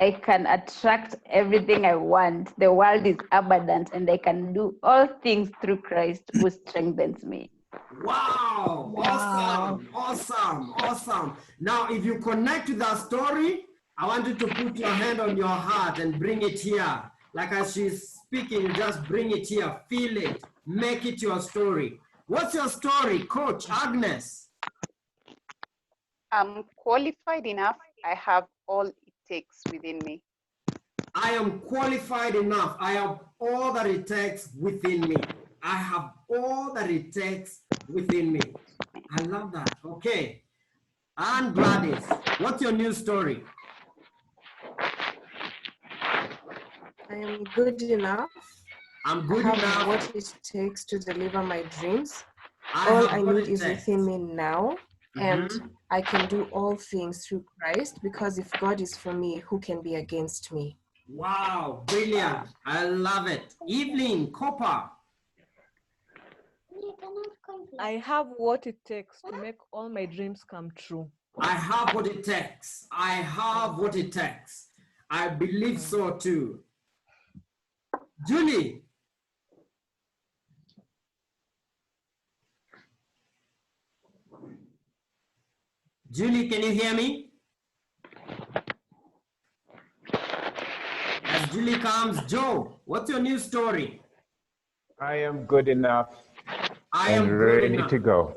I can attract everything I want. The world is abundant and I can do all things through Christ who strengthens me. Wow, awesome, awesome, awesome. Now, if you connect to that story, I want you to put your hand on your heart and bring it here. Like as she's speaking, you just bring it here, feel it, make it your story. What's your story, Coach Agnes? I'm qualified enough. I have all it takes within me. I am qualified enough. I have all that it takes within me. I have all that it takes within me. I love that. Okay. And Gladys, what's your new story? I am good enough. I'm good I have enough. what it takes to deliver my dreams. All I need is within me now, and I can do all things through Christ, because if God is for me, who can be against me? Wow, brilliant. I love it. Evelyn Copper. I have what it takes to make all my dreams come true. I have what it takes. I have what it takes. I believe so too. Julie. Julie, can you hear me? As Julie comes, Joe, what's your news story? I am good enough. I am good ready enough. to go.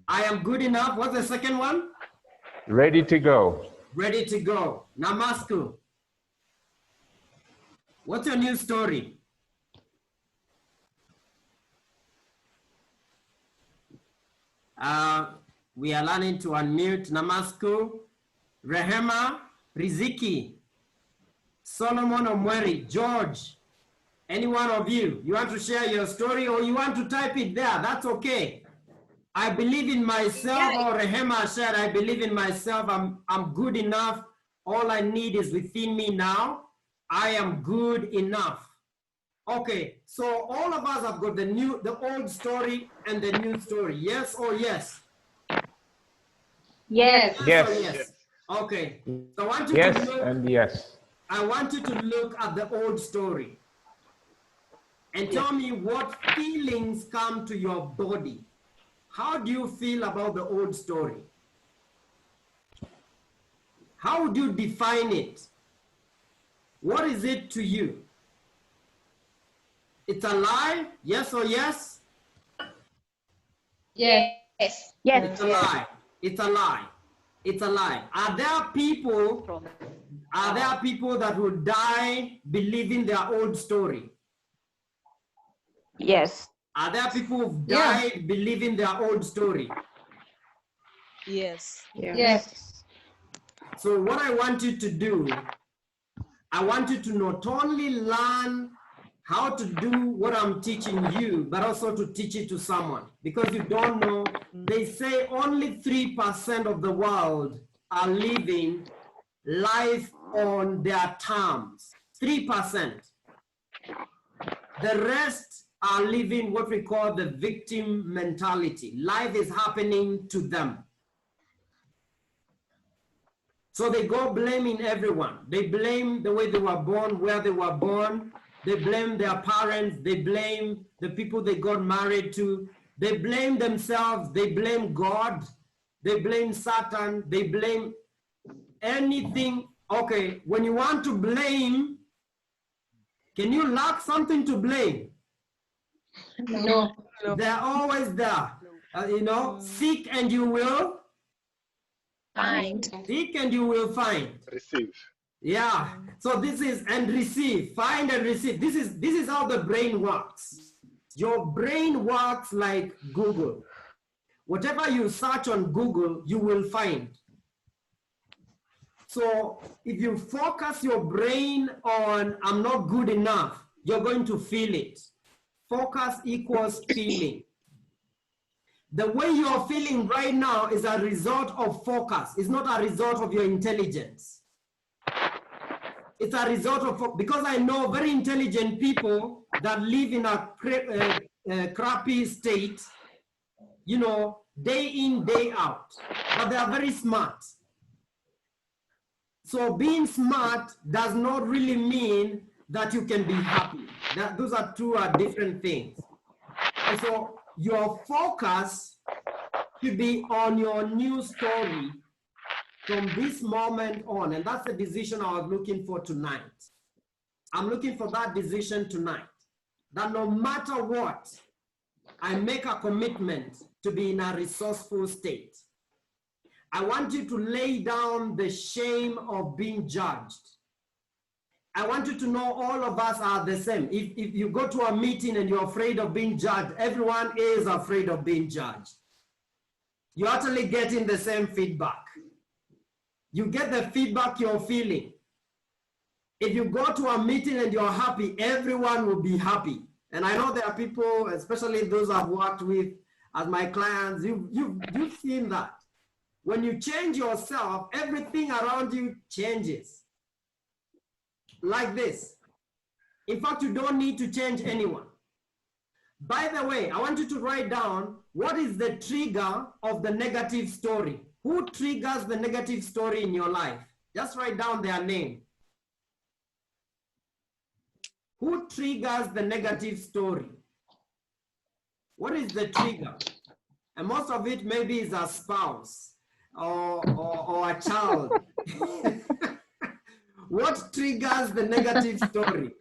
I am good enough. What's the second one? Ready to go. Ready to go. Namaste. What's your news story? We are learning to unmute. Namaste. Rehema, Riziki, Solomon Omweri, George, any one of you, you want to share your story or you want to type it there, that's okay. I believe in myself, or Rehema said, I believe in myself, I'm good enough. All I need is within me now. I am good enough. Okay, so all of us have got the old story and the new story. Yes or yes? Yes. Yes. Or yes? Okay, so I want you Yes to look, and yes. I want you to look at the old story and tell me what feelings come to your body. How do you feel about the old story? How would you define it? What is it to you? It's a lie? Yes or yes? Yes. Yes. It's a lie. It's a lie. It's a lie. Are there people that will die believing their old story? Yes. Are there people who've died believing their old story? Yes. Yes. So what I want you to do, I want you to not only learn how to do what I'm teaching you, but also to teach it to someone. Because you don't know, they say only 3% of the world are living life on their terms. 3%. The rest are living what we call the victim mentality. Life is happening to them. So they go blaming everyone. They blame the way they were born, where they were born. They blame their parents. They blame the people they got married to. They blame themselves. They blame God. They blame Satan. They blame anything. Okay, when you want to blame, can you lack something to blame? No. They're always there. You know, seek and you will Find. seek and you will find. Receive. Yeah. So this is and receive, find and receive. This is how the brain works. Your brain works like Google. Whatever you search on Google, you will find. So if you focus your brain on I'm not good enough, you're going to feel it. Focus equals feeling. The way you're feeling right now is a result of focus. It's not a result of your intelligence. It's a result of, because I know very intelligent people that live in a crappy state, you know, day in, day out, but they are very smart. So being smart does not really mean that you can be happy. Those are two different things. And so your focus should be on your new story from this moment on. And that's the decision I was looking for tonight. I'm looking for that decision tonight. That no matter what, I make a commitment to be in a resourceful state. I want you to lay down the shame of being judged. I want you to know all of us are the same. If you go to a meeting and you're afraid of being judged, everyone is afraid of being judged. You're actually getting the same feedback. You get the feedback you're feeling. If you go to a meeting and you're happy, everyone will be happy. And I know there are people, especially those I've worked with as my clients, you've seen that. When you change yourself, everything around you changes. Like this. In fact, you don't need to change anyone. By the way, I want you to write down what is the trigger of the negative story. Who triggers the negative story in your life? Just write down their name. Who triggers the negative story? What is the trigger? And most of it maybe is a spouse, or a child. What triggers the negative story?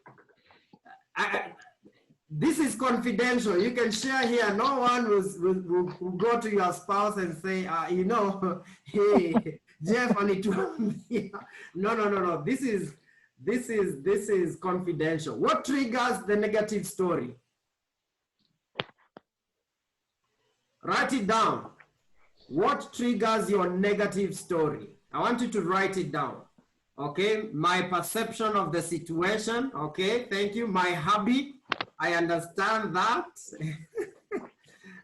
This is confidential. You can share here. No one will go to your spouse and say, you know, hey, Jeff, I need to. No. This is confidential. What triggers the negative story? Write it down. What triggers your negative story? I want you to write it down. Okay, my perception of the situation. Okay, thank you. My habit, I understand that.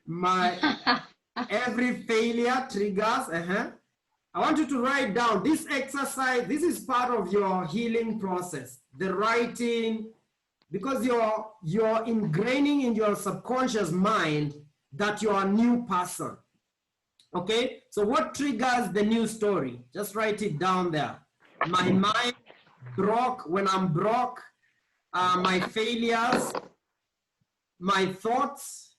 My every failure triggers. I want you to write down this exercise. This is part of your healing process. The writing, because you're ingraining in your subconscious mind that you're a new person. Okay, so what triggers the new story? Just write it down there. My mind broke when I'm broke, my failures, my thoughts.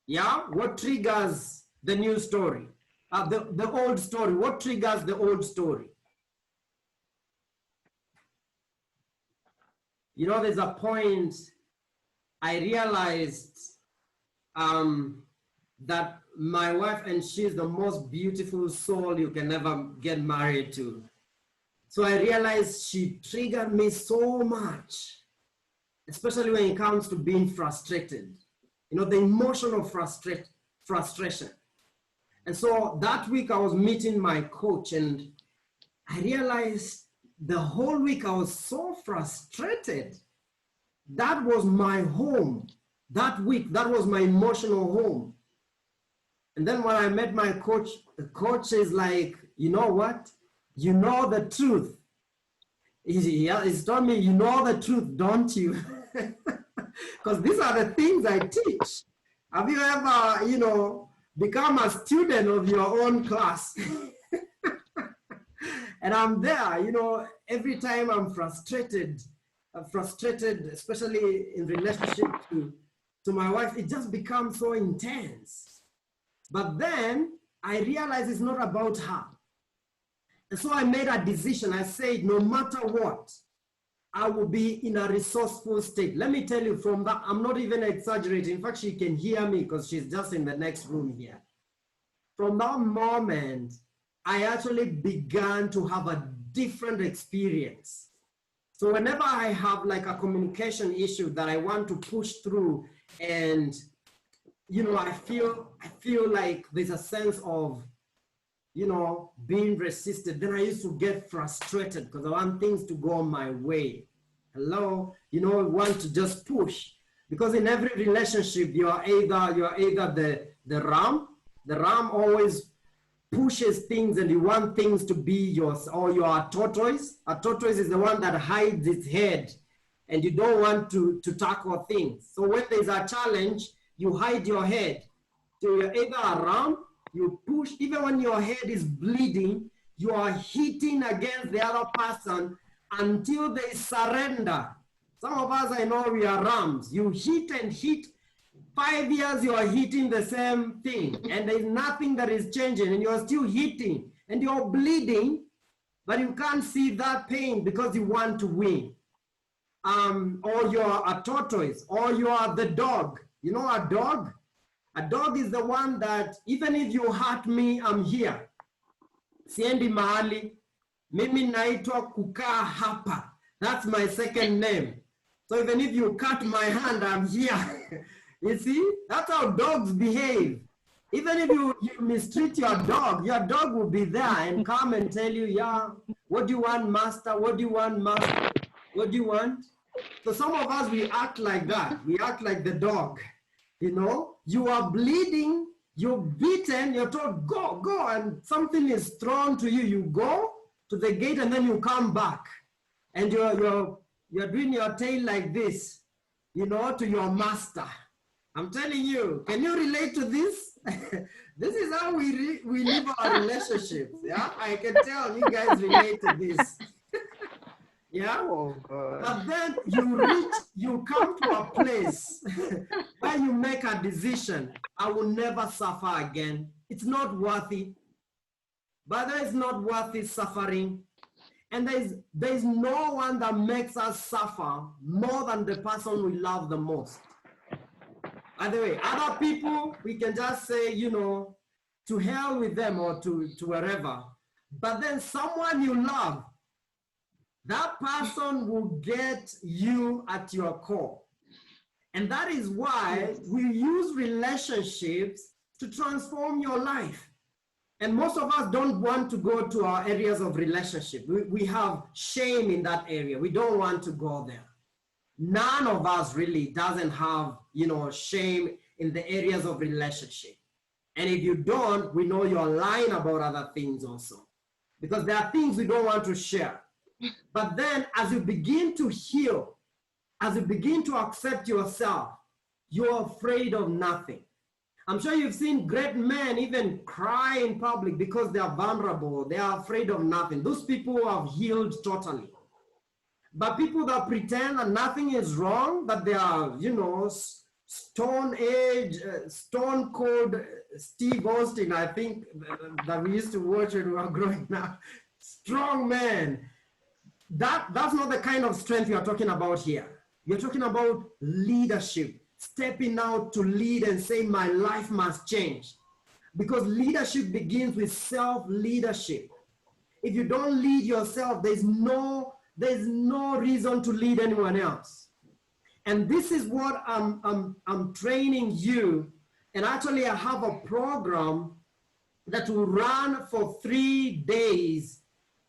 Yeah, what triggers the new story? The old story, what triggers the old story? You know, there's a point I realized that my wife, and she's the most beautiful soul you can ever get married to. So I realized she triggered me so much, especially when it comes to being frustrated. You know, the emotion of frustration. And so that week I was meeting my coach, and I realized the whole week I was so frustrated. That was my home. That week, that was my emotional home. And then when I met my coach, the coach is like, you know what? You know the truth. He's told me, you know the truth, don't you? Because these are the things I teach. Have you ever, you know, become a student of your own class? And I'm there, you know, every time I'm frustrated, especially in relationship to my wife, it just becomes so intense. But then I realized it's not about her. And so I made a decision. I said, no matter what, I will be in a resourceful state. Let me tell you from that, I'm not even exaggerating. In fact, she can hear me because she's just in the next room here. From that moment, I actually began to have a different experience. So whenever I have like a communication issue that I want to push through, and you know, I feel like there's a sense of, you know, being resisted, then I used to get frustrated because I want things to go my way. Hello, you know, I want to just push, because in every relationship you are either the ram. The ram always pushes things and you want things to be yours, or you are a tortoise. A tortoise is the one that hides its head and you don't want to tackle things. So when there's a challenge, you hide your head. So you're either a ram, you push, even when your head is bleeding, you are hitting against the other person until they surrender. Some of us, I know we are rams. You hit and hit. 5 years, you are hitting the same thing, and there's nothing that is changing, and you're still hitting, and you're bleeding, but you can't see that pain because you want to win. Or you're a tortoise, or you are the dog. You know a dog? A dog is the one that, even if you hurt me, I'm here. Siendi mahali. Mimi naitwa kukaa hapa. That's my second name. So even if you cut my hand, I'm here. You see, that's how dogs behave. Even if you mistreat your dog will be there and come and tell you, yeah, what do you want, master? What do you want, master? What do you want? So some of us, we act like that. We act like the dog. You know, you are bleeding, you're beaten, you're told, go, go, and something is thrown to you. You go to the gate and then you come back. And you're doing your tail like this, you know, to your master. I'm telling you, can you relate to this? This is how we live our relationships. Yeah, I can tell you guys relate to this. Yeah. Oh, God. But then you come to a place where you make a decision. I will never suffer again. It's not worthy. but that is not worth his suffering. And there is no one that makes us suffer more than the person we love the most. By the way, other people, we can just say, you know, to hell with them or to wherever. But then someone you love, that person will get you at your core. And that is why we use relationships to transform your life. And most of us don't want to go to our areas of relationship. We have shame in that area. We don't want to go there. None of us really doesn't have, you know, shame in the areas of relationship. And if you don't, we know you're lying about other things also. Because there are things we don't want to share. But then as you begin to heal, as you begin to accept yourself, you're afraid of nothing. I'm sure you've seen great men even cry in public because they are vulnerable. They are afraid of nothing. Those people have healed totally. But people that pretend that nothing is wrong, that they are, you know, stone cold Steve Austin, I think, that we used to watch when we were growing up. Strong man. That's not the kind of strength you're talking about here. You're talking about leadership. Stepping out to lead and say, my life must change. Because leadership begins with self-leadership. If you don't lead yourself, there's no reason to lead anyone else. And this is what I'm training you. And actually I have a program that will run for 3 days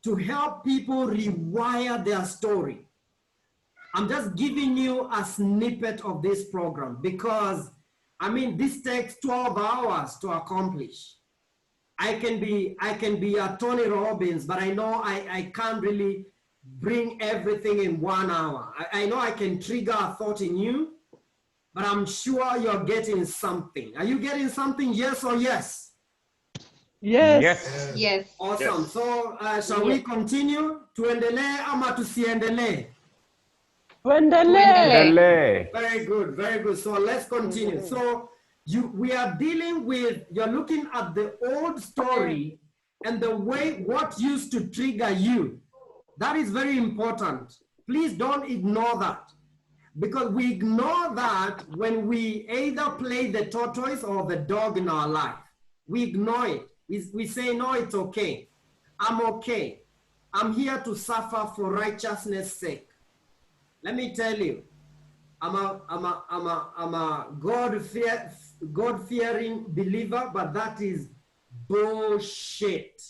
to help people rewire their story. I'm just giving you a snippet of this program because, I mean, this takes 12 hours to accomplish. I can be a Tony Robbins, but I know I can't really bring everything in 1 hour. I know I can trigger a thought in you, but I'm sure you're getting something. Are you getting something, yes or yes? Yes. Yes. Yes. Awesome. Yes. So shall we continue? Tuendelee ama tusiendelee? Tuendelee. Very good, very good. So let's continue. So we are dealing with, you're looking at the old story and the way what used to trigger you. That is very important. Please don't ignore that. Because we ignore that when we either play the tortoise or the dog in our life. We ignore it. We say, no, it's okay. I'm okay. I'm here to suffer for righteousness' sake. Let me tell you, I'm a God-fearing believer, but that is bullshit.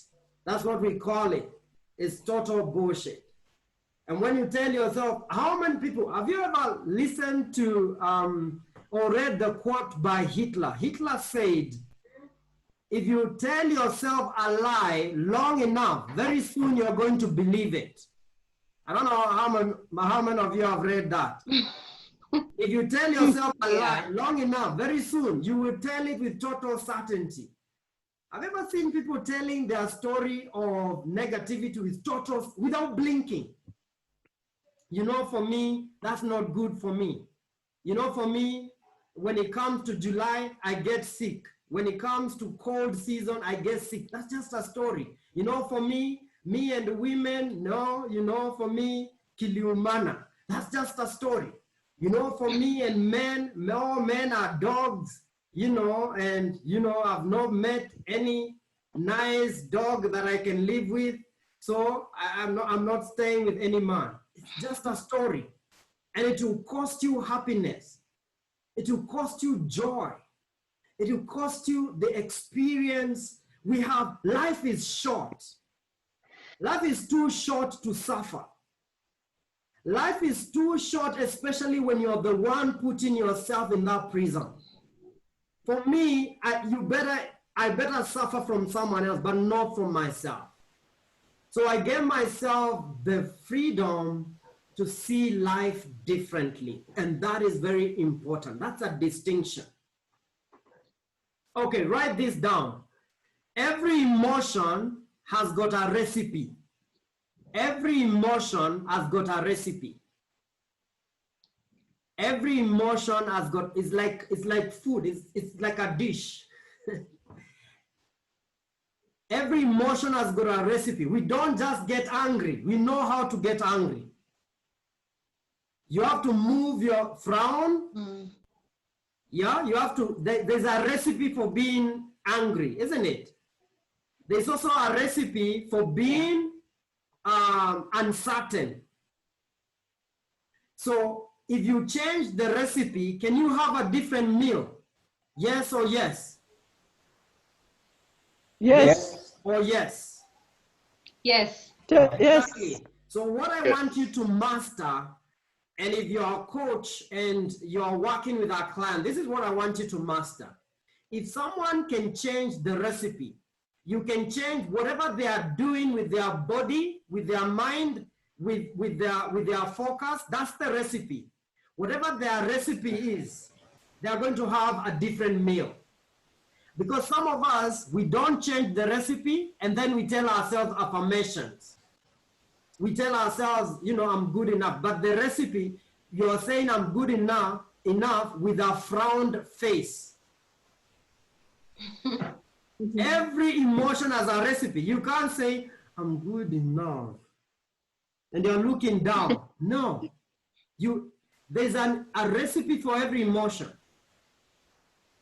That's what we call it. It's total bullshit. And when you tell yourself, how many people, have you ever listened to or read the quote by Hitler? Hitler said, if you tell yourself a lie long enough, very soon you're going to believe it. I don't know how many of you have read that. If you tell yourself a lie long enough, very soon you will tell it with total certainty. Have you ever seen people telling their story of negativity without blinking? You know, for me, that's not good for me. You know, for me, when it comes to July, I get sick. When it comes to cold season, I get sick. That's just a story. You know, for me and the women, no, you know, for me, Kiliumana. That's just a story. You know, for me and men, no, men are dogs, you know, and, you know, I've not met any nice dog that I can live with. So I'm not staying with any man. It's just a story. And it will cost you happiness. It will cost you joy. It will cost you the experience we have. Life is short. Life is too short to suffer. Life is too short, especially when you're the one putting yourself in that prison. For me, I better suffer from someone else, but not from myself. So I gave myself the freedom to see life differently. And that is very important. That's a distinction. Okay, write this down. Every emotion has got a recipe. Every emotion has got a recipe. Every emotion has got, it's like food, it's like a dish. Every emotion has got a recipe. We don't just get angry. We know how to get angry. You have to move your frown. Yeah, you have to, there's a recipe for being angry, isn't it? There's also a recipe for being uncertain. So if you change the recipe, can you have a different meal? Yes or yes? Yes. Or yes? Yes. Exactly. So what I want you to master, and if you're a coach and you're working with a client, this is what I want you to master. If someone can change the recipe, you can change whatever they are doing with their body, with their mind, with their focus. That's the recipe. Whatever their recipe is, they are going to have a different meal. Because some of us, we don't change the recipe, and then we tell ourselves affirmations. We tell ourselves, you know, I'm good enough. But the recipe, you're saying I'm good enough with a frowned face. Every emotion has a recipe. You can't say, I'm good enough, and you're looking down. No. There's a recipe for every emotion.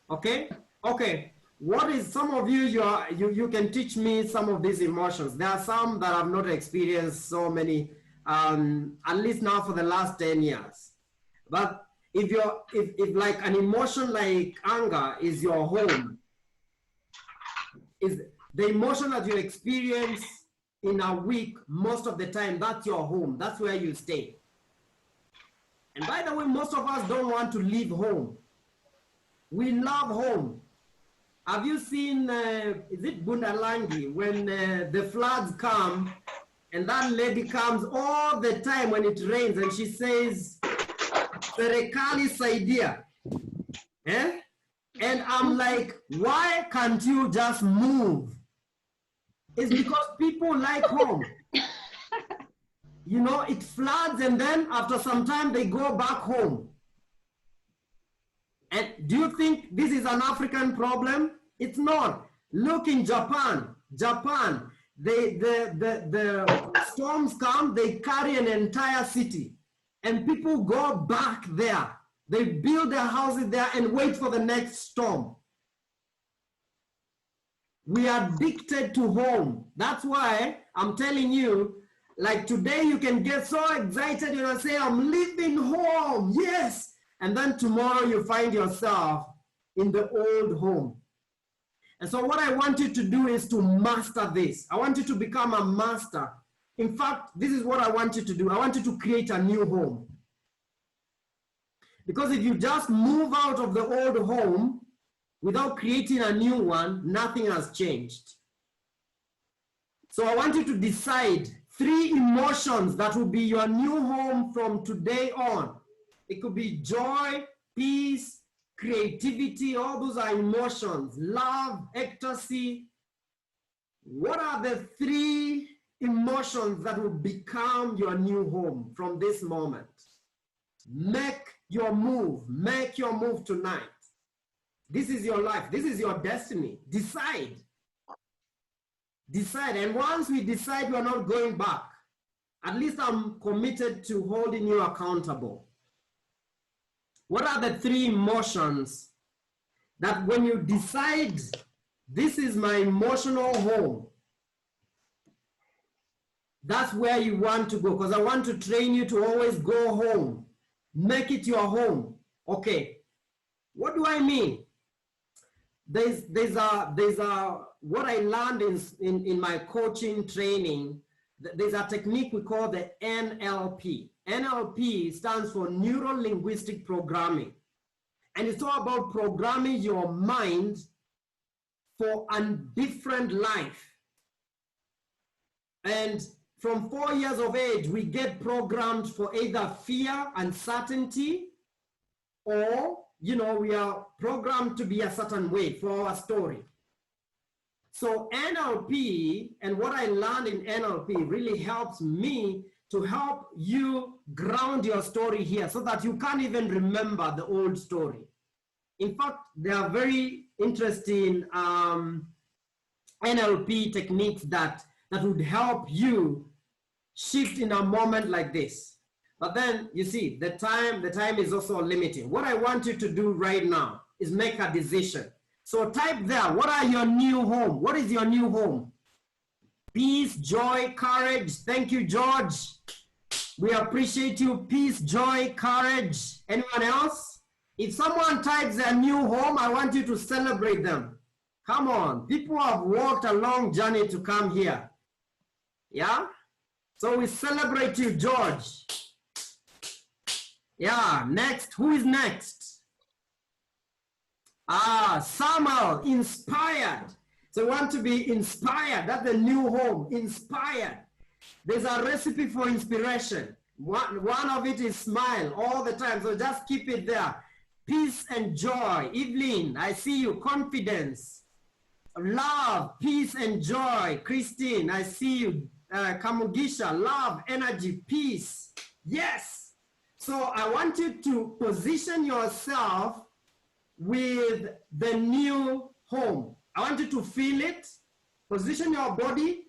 Okay? Okay. What is, some of you, you can teach me some of these emotions. There are some that I've not experienced so many, at least now for the last 10 years. But if like an emotion like anger is your home, is the emotion that you experience in a week, most of the time, that's your home. That's where you stay. And by the way, most of us don't want to leave home. We love home. Have you seen, is it Bundalangi, when the floods come and that lady comes all the time when it rains and she says, Serikali saidia. Eh? And I'm like, why can't you just move? It's because people like home. You know, it floods and then after some time they go back home. And do you think this is an African problem? It's not. Look in Japan. Japan, the storms come, they carry an entire city. And people go back there. They build their houses there and wait for the next storm. We are addicted to home. That's why I'm telling you, like today you can get so excited, you say, I'm leaving home, yes. And then tomorrow you find yourself in the old home. And so what I want you to do is to master this. I want you to become a master. In fact, this is what I want you to do. I want you to create a new home. Because if you just move out of the old home without creating a new one, nothing has changed. So I want you to decide 3 emotions that will be your new home from today on. It could be joy, peace, creativity, all those are emotions, love, ecstasy. What are the 3 emotions that will become your new home from this moment? Make your move tonight. This is your life, this is your destiny. Decide. Decide, and once we decide we're not going back, at least I'm committed to holding you accountable. What are the 3 emotions that when you decide this is my emotional home, that's where you want to go? Because I want to train you to always go home. Make it your home. Okay, what do I mean? There's what I learned in my coaching training. There's a technique we call the NLP. NLP stands for Neuro Linguistic Programming. And it's all about programming your mind for a different life. And from 4 years of age, we get programmed for either fear, uncertainty, or, you know, we are programmed to be a certain way for our story. So NLP and what I learned in NLP really helps me to help you ground your story here so that you can't even remember the old story. In fact, there are very interesting NLP techniques that would help you shift in a moment like this. But then you see, the time is also limiting. What I want you to do right now is make a decision. So type there, what are your new home? What is your new home? Peace, joy, courage. Thank you, George. We appreciate you. Peace, joy, courage. Anyone else? If someone types their new home, I want you to celebrate them. Come on. People have walked a long journey to come here. Yeah? So we celebrate you, George. Yeah, next. Who is next? Samuel, inspired. So we want to be inspired. That's the new home, inspired. There's a recipe for inspiration. One of it is smile all the time. So just keep it there. Peace and joy. Evelyn, I see you. Confidence. Love, peace and joy. Christine, I see you. Kamugisha, love, energy, peace. Yes. So I want you to position yourself with the new home. I want you to feel it. Position your body.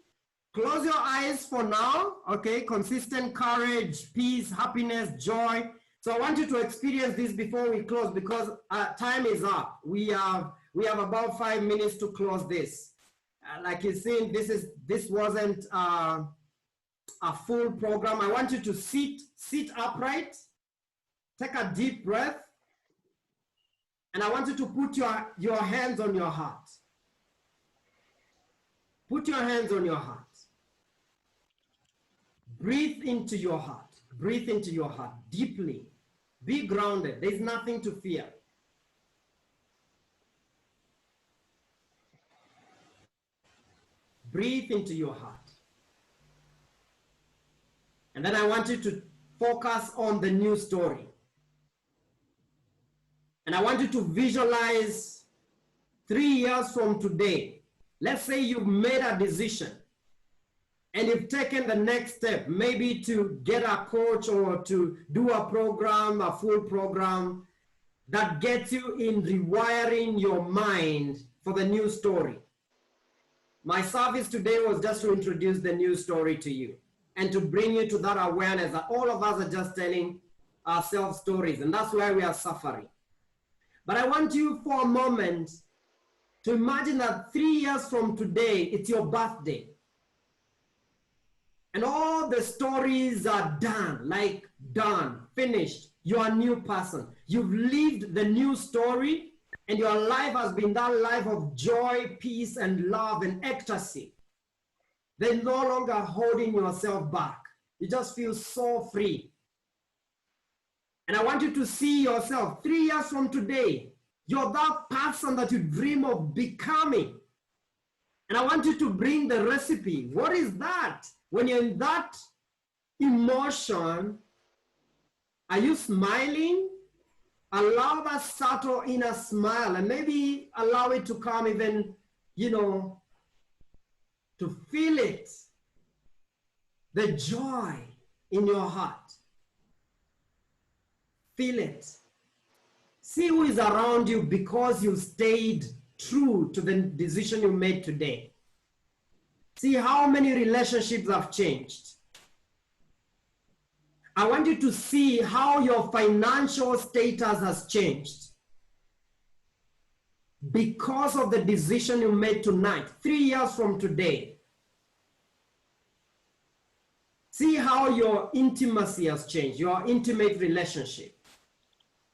Close your eyes for now. Okay, consistent courage, peace, happiness, joy. So I want you to experience this before we close because time is up. We have about 5 minutes to close this. Like you see, this wasn't a full program. I want you to sit upright, take a deep breath, and I want you to put your hands on your heart. Put your hands on your heart. Breathe into your heart. Breathe into your heart deeply. Be grounded. There's nothing to fear. Breathe into your heart. And then I want you to focus on the new story. And I want you to visualize 3 years from today. Let's say you've made a decision and you've taken the next step, maybe to get a coach or to do a program, a full program that gets you in rewiring your mind for the new story. My service today was just to introduce the new story to you and to bring you to that awareness that all of us are just telling ourselves stories, and that's why we are suffering. But I want you for a moment to imagine that 3 years from today, it's your birthday. And all the stories are done, like done, finished. You're a new person. You've lived the new story, and your life has been that life of joy, peace, and love and ecstasy. They're no longer holding yourself back. You just feel so free. And I want you to see yourself 3 years from today. You're that person that you dream of becoming. And I want you to bring the recipe. What is that? When you're in that emotion, are you smiling? Allow that subtle inner smile and maybe allow it to come even, to feel it. The joy in your heart. Feel it. See who is around you because you stayed true to the decision you made today. See how many relationships have changed. I want you to see how your financial status has changed because of the decision you made tonight, 3 years from today. See how your intimacy has changed, your intimate relationship.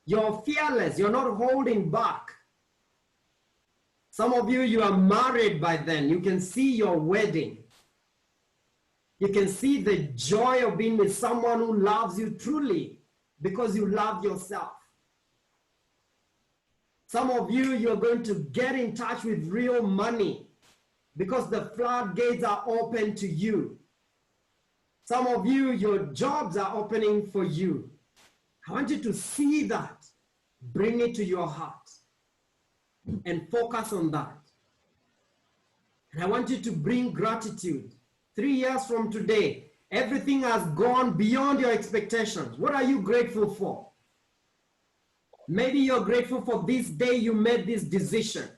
You're fearless, you're not holding back. Some of you, you are married by then. You can see your wedding. You can see the joy of being with someone who loves you truly because you love yourself. Some of you, you're going to get in touch with real money because the floodgates are open to you. Some of you, your jobs are opening for you. I want you to see that, bring it to your heart, and focus on that. And I want you to bring gratitude. 3 years from today, everything has gone beyond your expectations. What are you grateful for? Maybe you're grateful for this day you made this decision.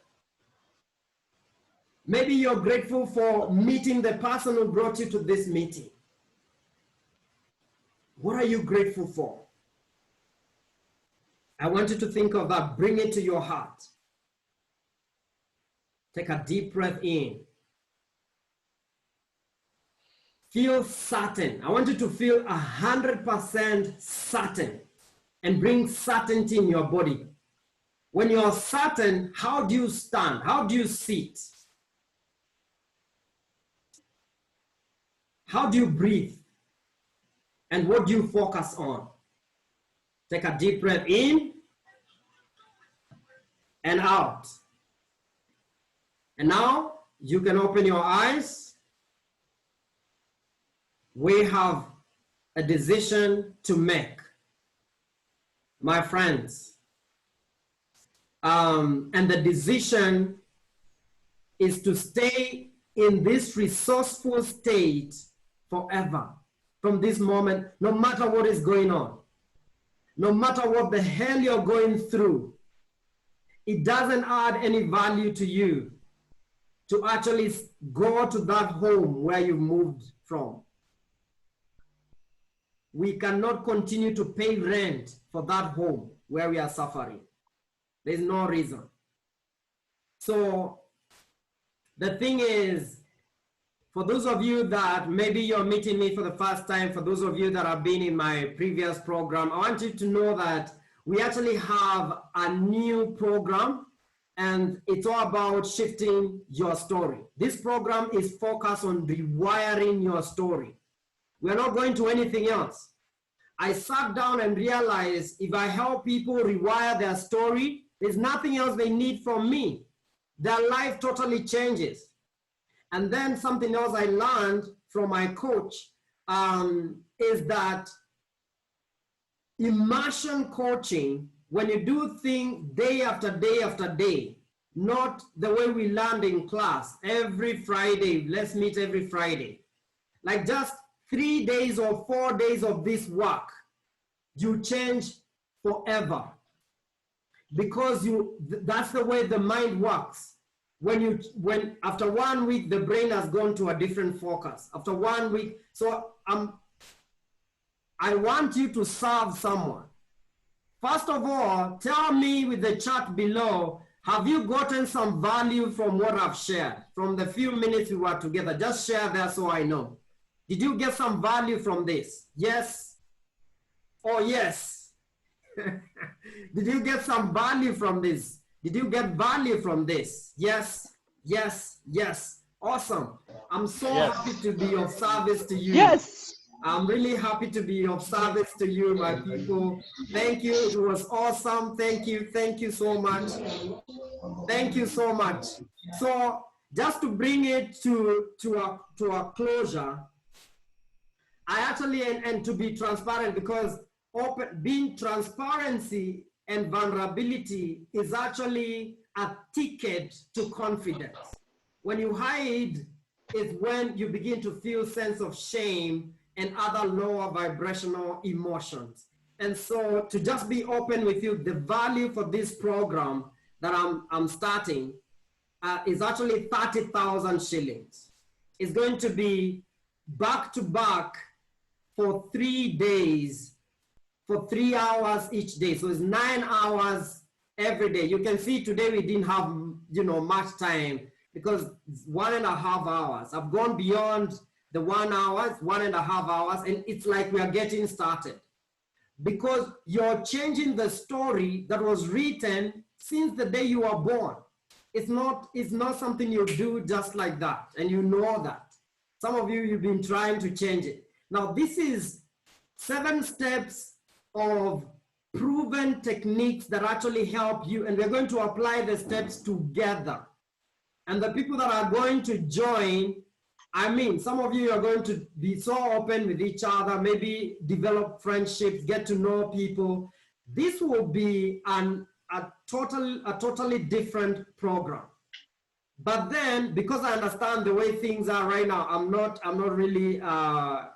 Maybe you're grateful for meeting the person who brought you to this meeting. What are you grateful for? I want you to think of that. Bring it to your heart. Take a deep breath in. Feel certain. I want you to feel 100% certain and bring certainty in your body. When you're certain, how do you stand? How do you sit? How do you breathe? And what do you focus on? Take a deep breath in and out. And now you can open your eyes. We have a decision to make, my friends. And the decision is to stay in this resourceful state forever. From this moment, no matter what is going on, no matter what the hell you're going through, it doesn't add any value to you to actually go to that home where you moved from. We cannot continue to pay rent for that home where we are suffering. There's no reason. So the thing is, for those of you that maybe you're meeting me for the first time, for those of you that have been in my previous program, I want you to know that we actually have a new program, and it's all about shifting your story. This program is focused on rewiring your story. We're not going to anything else. I sat down and realized if I help people rewire their story, there's nothing else they need from me. Their life totally changes. And then something else I learned from my coach is that immersion coaching, when you do things day after day after day, not the way we learned in class, every Friday, let's meet every Friday. Like just 3 days or 4 days of this work, you change forever. Because that's the way the mind works. When after 1 week, the brain has gone to a different focus. After 1 week, so I want you to serve someone. First of all, tell me with the chat below, have you gotten some value from what I've shared? From the few minutes we were together, just share there so I know. Did you get some value from this? Yes or yes? Did you get some value from this? Did you get value from this? Yes, yes, yes. Awesome. I'm so happy to be of service to you. Yes. I'm really happy to be of service to you, my people. Thank you. It was awesome. Thank you. Thank you so much. Thank you so much. So just to bring it to a closure, I actually, and to be transparent, because being transparency and vulnerability is actually a ticket to confidence. When you hide is when you begin to feel sense of shame and other lower vibrational emotions. And so to just be open with you, the value for this program that I'm starting is actually 30,000 shillings. It's going to be back to back for 3 days, for 3 hours each day. So it's 9 hours every day. You can see today we didn't have, much time because it's 1.5 hours. I've gone beyond the 1 hour, 1.5 hours, and it's like we are getting started. Because you're changing the story that was written since the day you were born. It's not something you do just like that, and you know that. Some of you, you've been trying to change it. Now, this is 7 steps of proven techniques that actually help you, and we're going to apply the steps together. And the people that are going to join, some of you are going to be so open with each other, maybe develop friendships, get to know people. This will be a totally different program. But then, because I understand the way things are right now, I'm not really, I'm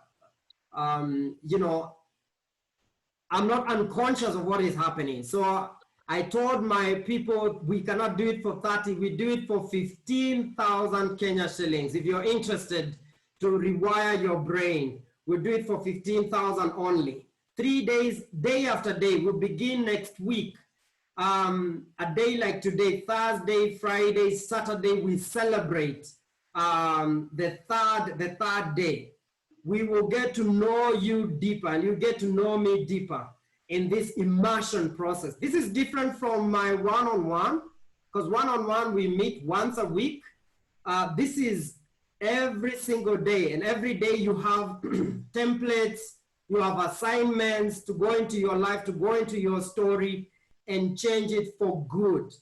not unconscious of what is happening. So I told my people we cannot do it for 30, we do it for 15,000 Kenya shillings. If you're interested to rewire your brain, we'll do it for 15,000 only. 3 days, day after day. We'll begin next week. A day like today, Thursday, Friday, Saturday, we celebrate the third day. We will get to know you deeper, and you get to know me deeper in this immersion process. This is different from my one-on-one, because one-on-one we meet once a week. This is every single day, and every day you have templates, you have assignments to go into your life, to go into your story and change it for good.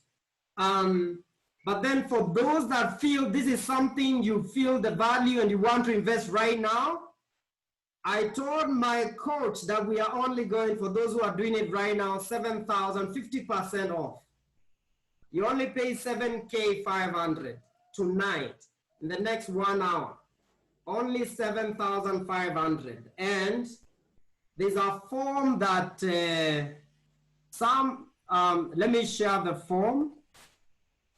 But then for those that feel this is something you feel the value and you want to invest right now, I told my coach that we are only going, for those who are doing it right now, 7,000, 50% off. You only pay 7,500 tonight in the next 1 hour. Only 7,500. And there's a form that let me share the form.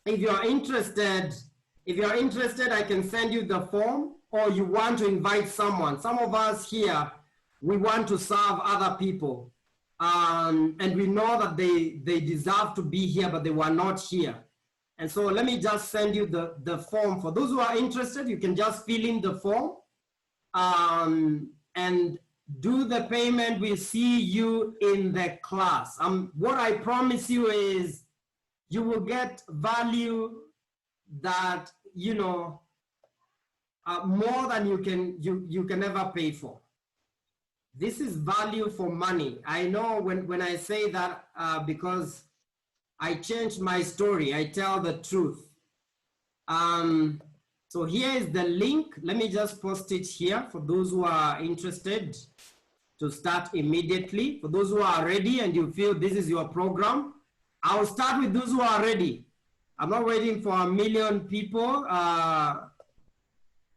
If you're interested, I can send you the form, or you want to invite someone. Some of us here, we want to serve other people. And we know that they deserve to be here, but they were not here. And so let me just send you the form. For those who are interested, you can just fill in the form and do the payment. We'll see you in the class. What I promise you is you will get value that, you know, more than you can ever pay for. This is value for money. I know when I say that because I changed my story, I tell the truth. So here is the link. Let me just post it here for those who are interested to start immediately. For those who are ready and you feel this is your program, I'll start with those who are ready. I'm not waiting for 1 million people.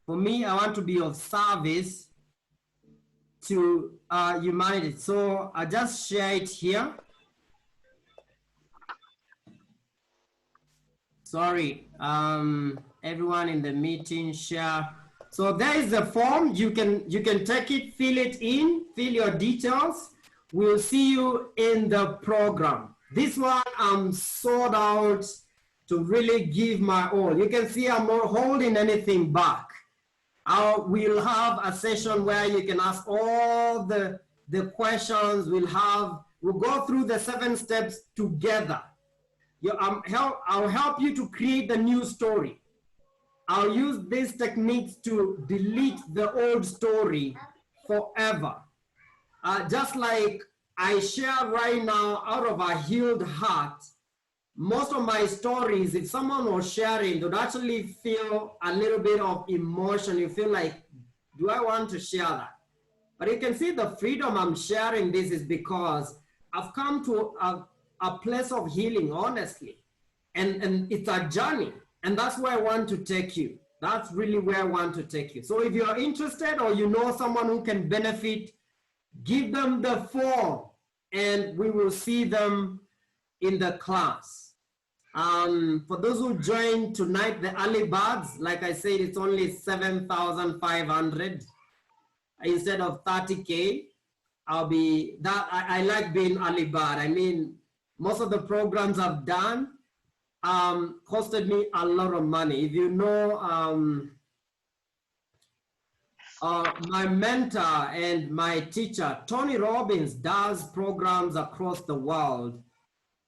For me, I want to be of service to humanity. So I just share it here. Sorry, everyone in the meeting share. So there is the form. You can take it, fill it in, fill your details. We'll see you in the program. This one I'm sold out to really give my all. You can see I'm not holding anything back. We'll have a session where you can ask all the questions. We'll go through the 7 steps together. I'll help you to create the new story. I'll use these techniques to delete the old story forever. Just like I share right now out of a healed heart, most of my stories, if someone was sharing, they would actually feel a little bit of emotion. You feel like, do I want to share that? But you can see the freedom I'm sharing this is because I've come to a place of healing, honestly. And it's a journey. And that's where I want to take you. That's really where I want to take you. So if you're interested or you know someone who can benefit, give them the form and we will see them in the class. For those who joined tonight, the early birds, like I said, it's only 7,500 instead of 30K. I like being early bird. I mean, most of the programs I've done costed me a lot of money. If you know, my mentor and my teacher, Tony Robbins, does programs across the world.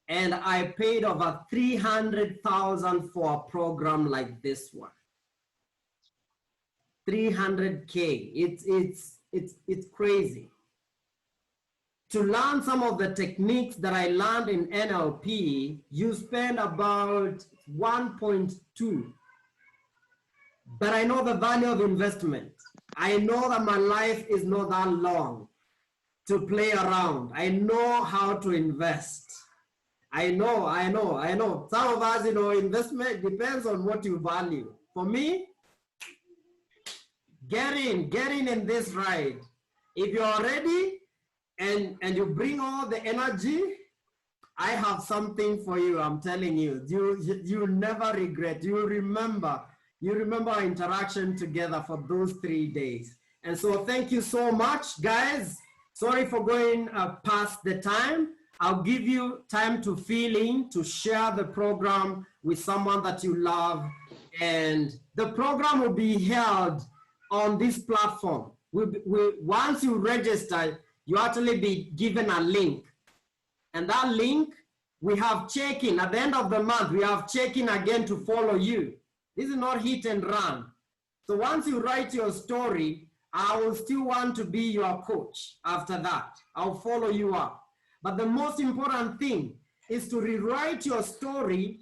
And I paid over 300,000 for a program like this one. 300K, it's crazy. To learn some of the techniques that I learned in NLP, you spend about 1.2. But I know the value of investment. I know that my life is not that long to play around. I know how to invest. I know. Some of us, investment depends on what you value. For me, getting in this ride. If you're ready and you bring all the energy, I have something for you. I'm telling you. You never regret. You remember our interaction together for those 3 days. And so thank you so much, guys. Sorry for going past the time. I'll give you time to fill in, to share the program with someone that you love. And the program will be held on this platform. Once you register, you actually be given a link. And that link, we have check-in. At the end of the month, we have check-in again to follow you. This is not hit and run. So once you write your story, I will still want to be your coach after that. I'll follow you up. But the most important thing is to rewrite your story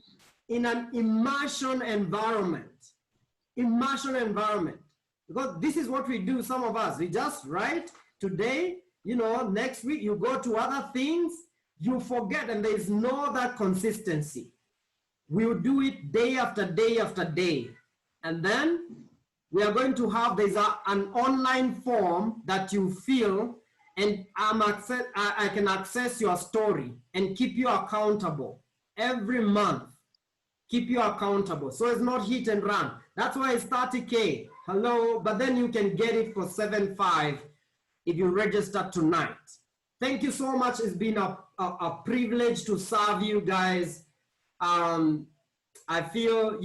in an immersion environment. Immersion environment. Because this is what we do, some of us. We just write today, next week you go to other things, you forget, and there is no other consistency. We'll do it day after day after day. And then we are going to have, there's an online form that you fill, and I can access your story and keep you accountable every month. Keep you accountable. So it's not hit and run. That's why it's 30K. Hello, but then you can get it for 7.5 if you register tonight. Thank you so much. It's been a privilege to serve you guys. I feel,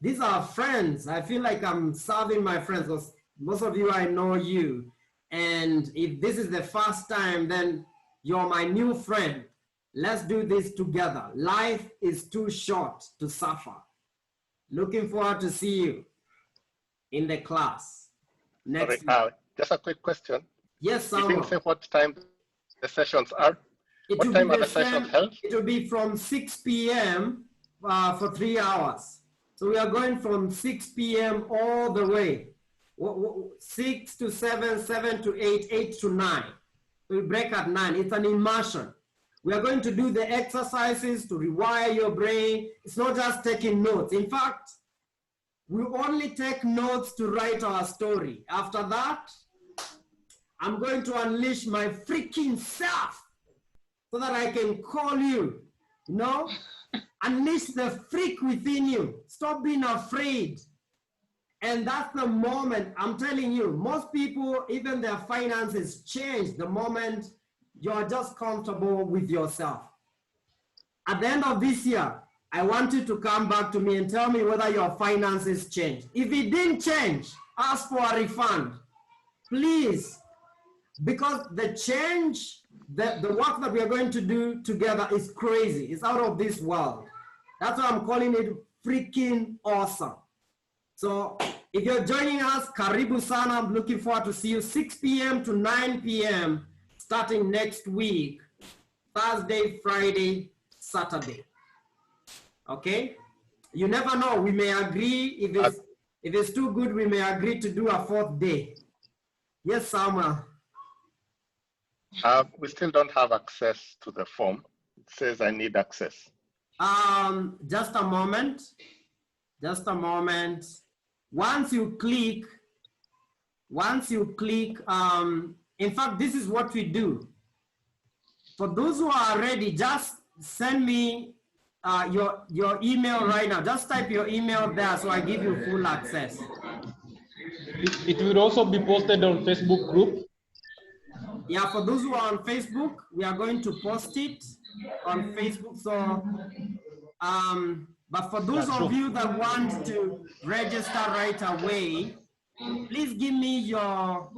these are friends. I feel like I'm serving my friends because most of you, I know you. And if this is the first time, then you're my new friend. Let's do this together. Life is too short to suffer. Looking forward to see you in the class next week. Just a quick question. Yes, You didn't say what time the sessions are. What time are the sessions held? It will be from 6 p.m. For 3 hours. So we are going from 6 p.m. all the way. 6 to 7, 7 to 8, 8 to 9. We break at 9. It's an immersion. We are going to do the exercises to rewire your brain. It's not just taking notes. In fact, we only take notes to write our story. After that, I'm going to unleash my freaking self so that I can call you, unleash the freak within you. Stop being afraid. And that's the moment, I'm telling you, most people, even their finances change the moment you're just comfortable with yourself. At the end of this year, I want you to come back to me and tell me whether your finances changed. If it didn't change, ask for a refund, please. Because the change, the work that we are going to do together is crazy. It's out of this world. That's why I'm calling it freaking awesome. So if you're joining us, Karibu Sana. I'm looking forward to see you 6 p.m. to 9 p.m. starting next week, Thursday, Friday, Saturday. Okay? You never know. We may agree. If it's too good, we may agree to do a 4th day. Yes, Samuel. We still don't have access to the form. It says I need access. Just a moment. Just a moment. Once you click, in fact, this is what we do. For those who are ready, just send me your email right now. Just type your email there so I give you full access. It will also be posted on Facebook group. Yeah, for those who are on Facebook, we are going to post it on Facebook. So, but for those of you that want to register right away, please give me your,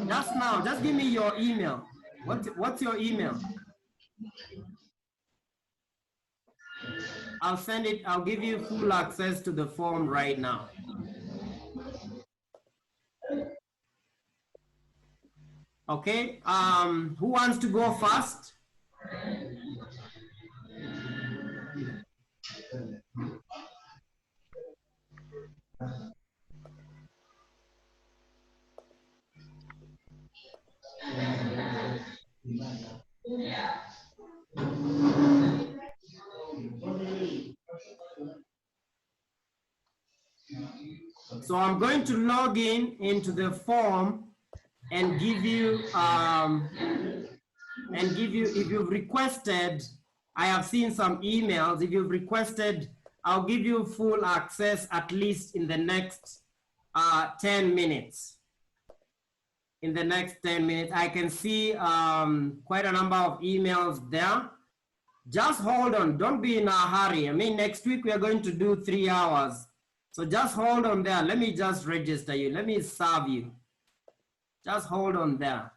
just give me your email. What's your email? I'll send it, I'll give you full access to the form right now. Okay, who wants to go first? So I'm going to log into the form and give you and give you, if you've requested, I have seen some emails, if you've requested, I'll give you full access at least in the next 10 minutes. In the next 10 minutes, I can see quite a number of emails there. Just hold on, don't be in a hurry. I mean, next week we are going to do 3 hours. So just hold on there. Let me just register you. Let me serve you. Just hold on there.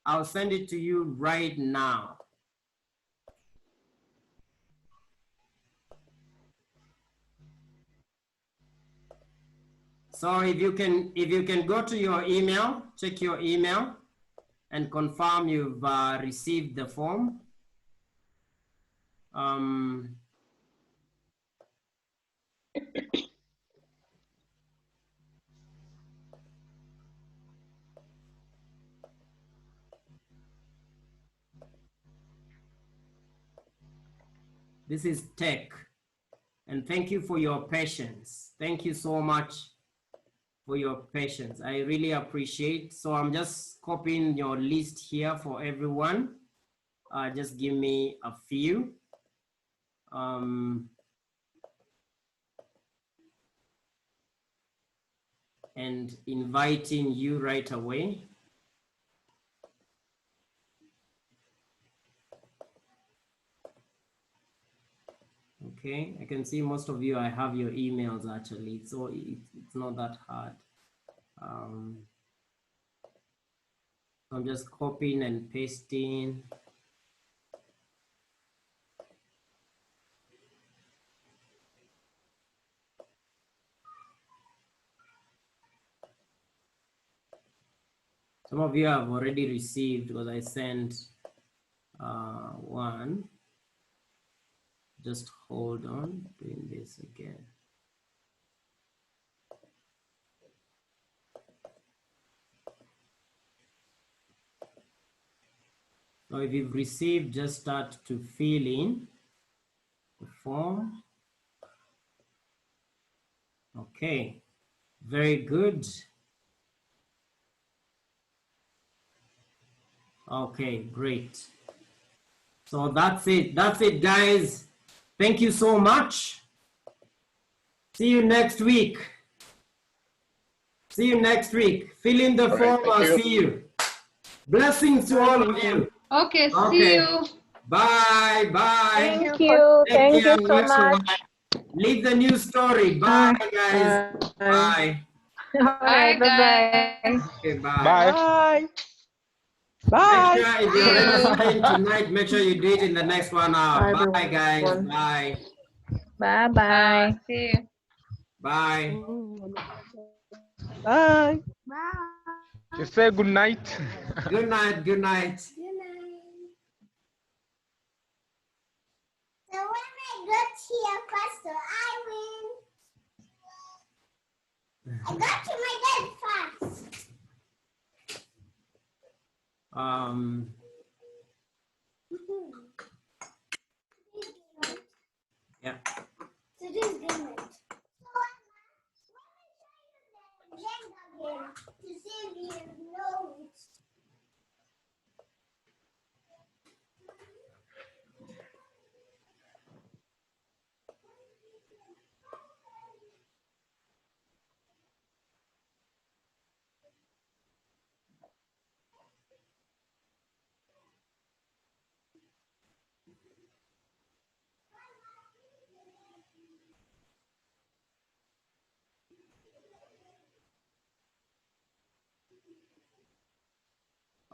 I'll send it to you right now. So if you can go to your email, check your email and confirm you've received the form. This is tech, and thank you for your patience. Thank you so much for your patience. I really appreciate. So I'm just copying your list here for everyone. Just give me a few. And inviting you right away. Okay, I can see most of you, I have your emails actually, so it's not that hard. I'm just copying and pasting. Some of you have already received because I sent one. Just hold on, doing this again. So if you've received, just start to fill in the form. Okay, very good. Okay, great. So that's it, guys. Thank you so much. See you next week. See you next week. Fill in the form, I'll see you. Blessings to all of you. Okay, see you. Bye, bye. Thank you. Thank you so Leave- much. Leave the news story. Bye, guys. Bye. Bye, bye. Okay, bye. Bye. Make sure if you're registering tonight, make sure you do it in the next 1 hour. Bye, Bye, guys. everyone. Bye. Bye, bye. See you. Bye. Bye. Bye. You say good night. Good night. Good night. Good night. So when I got here faster, I win. I got to my dad fast. Yeah. So this is good night. So let me show you the agenda again to see if you know it.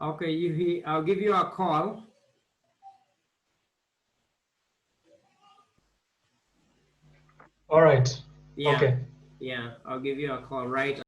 Okay, I'll give you a call. All right. Yeah. Okay. Yeah, I'll give you a call right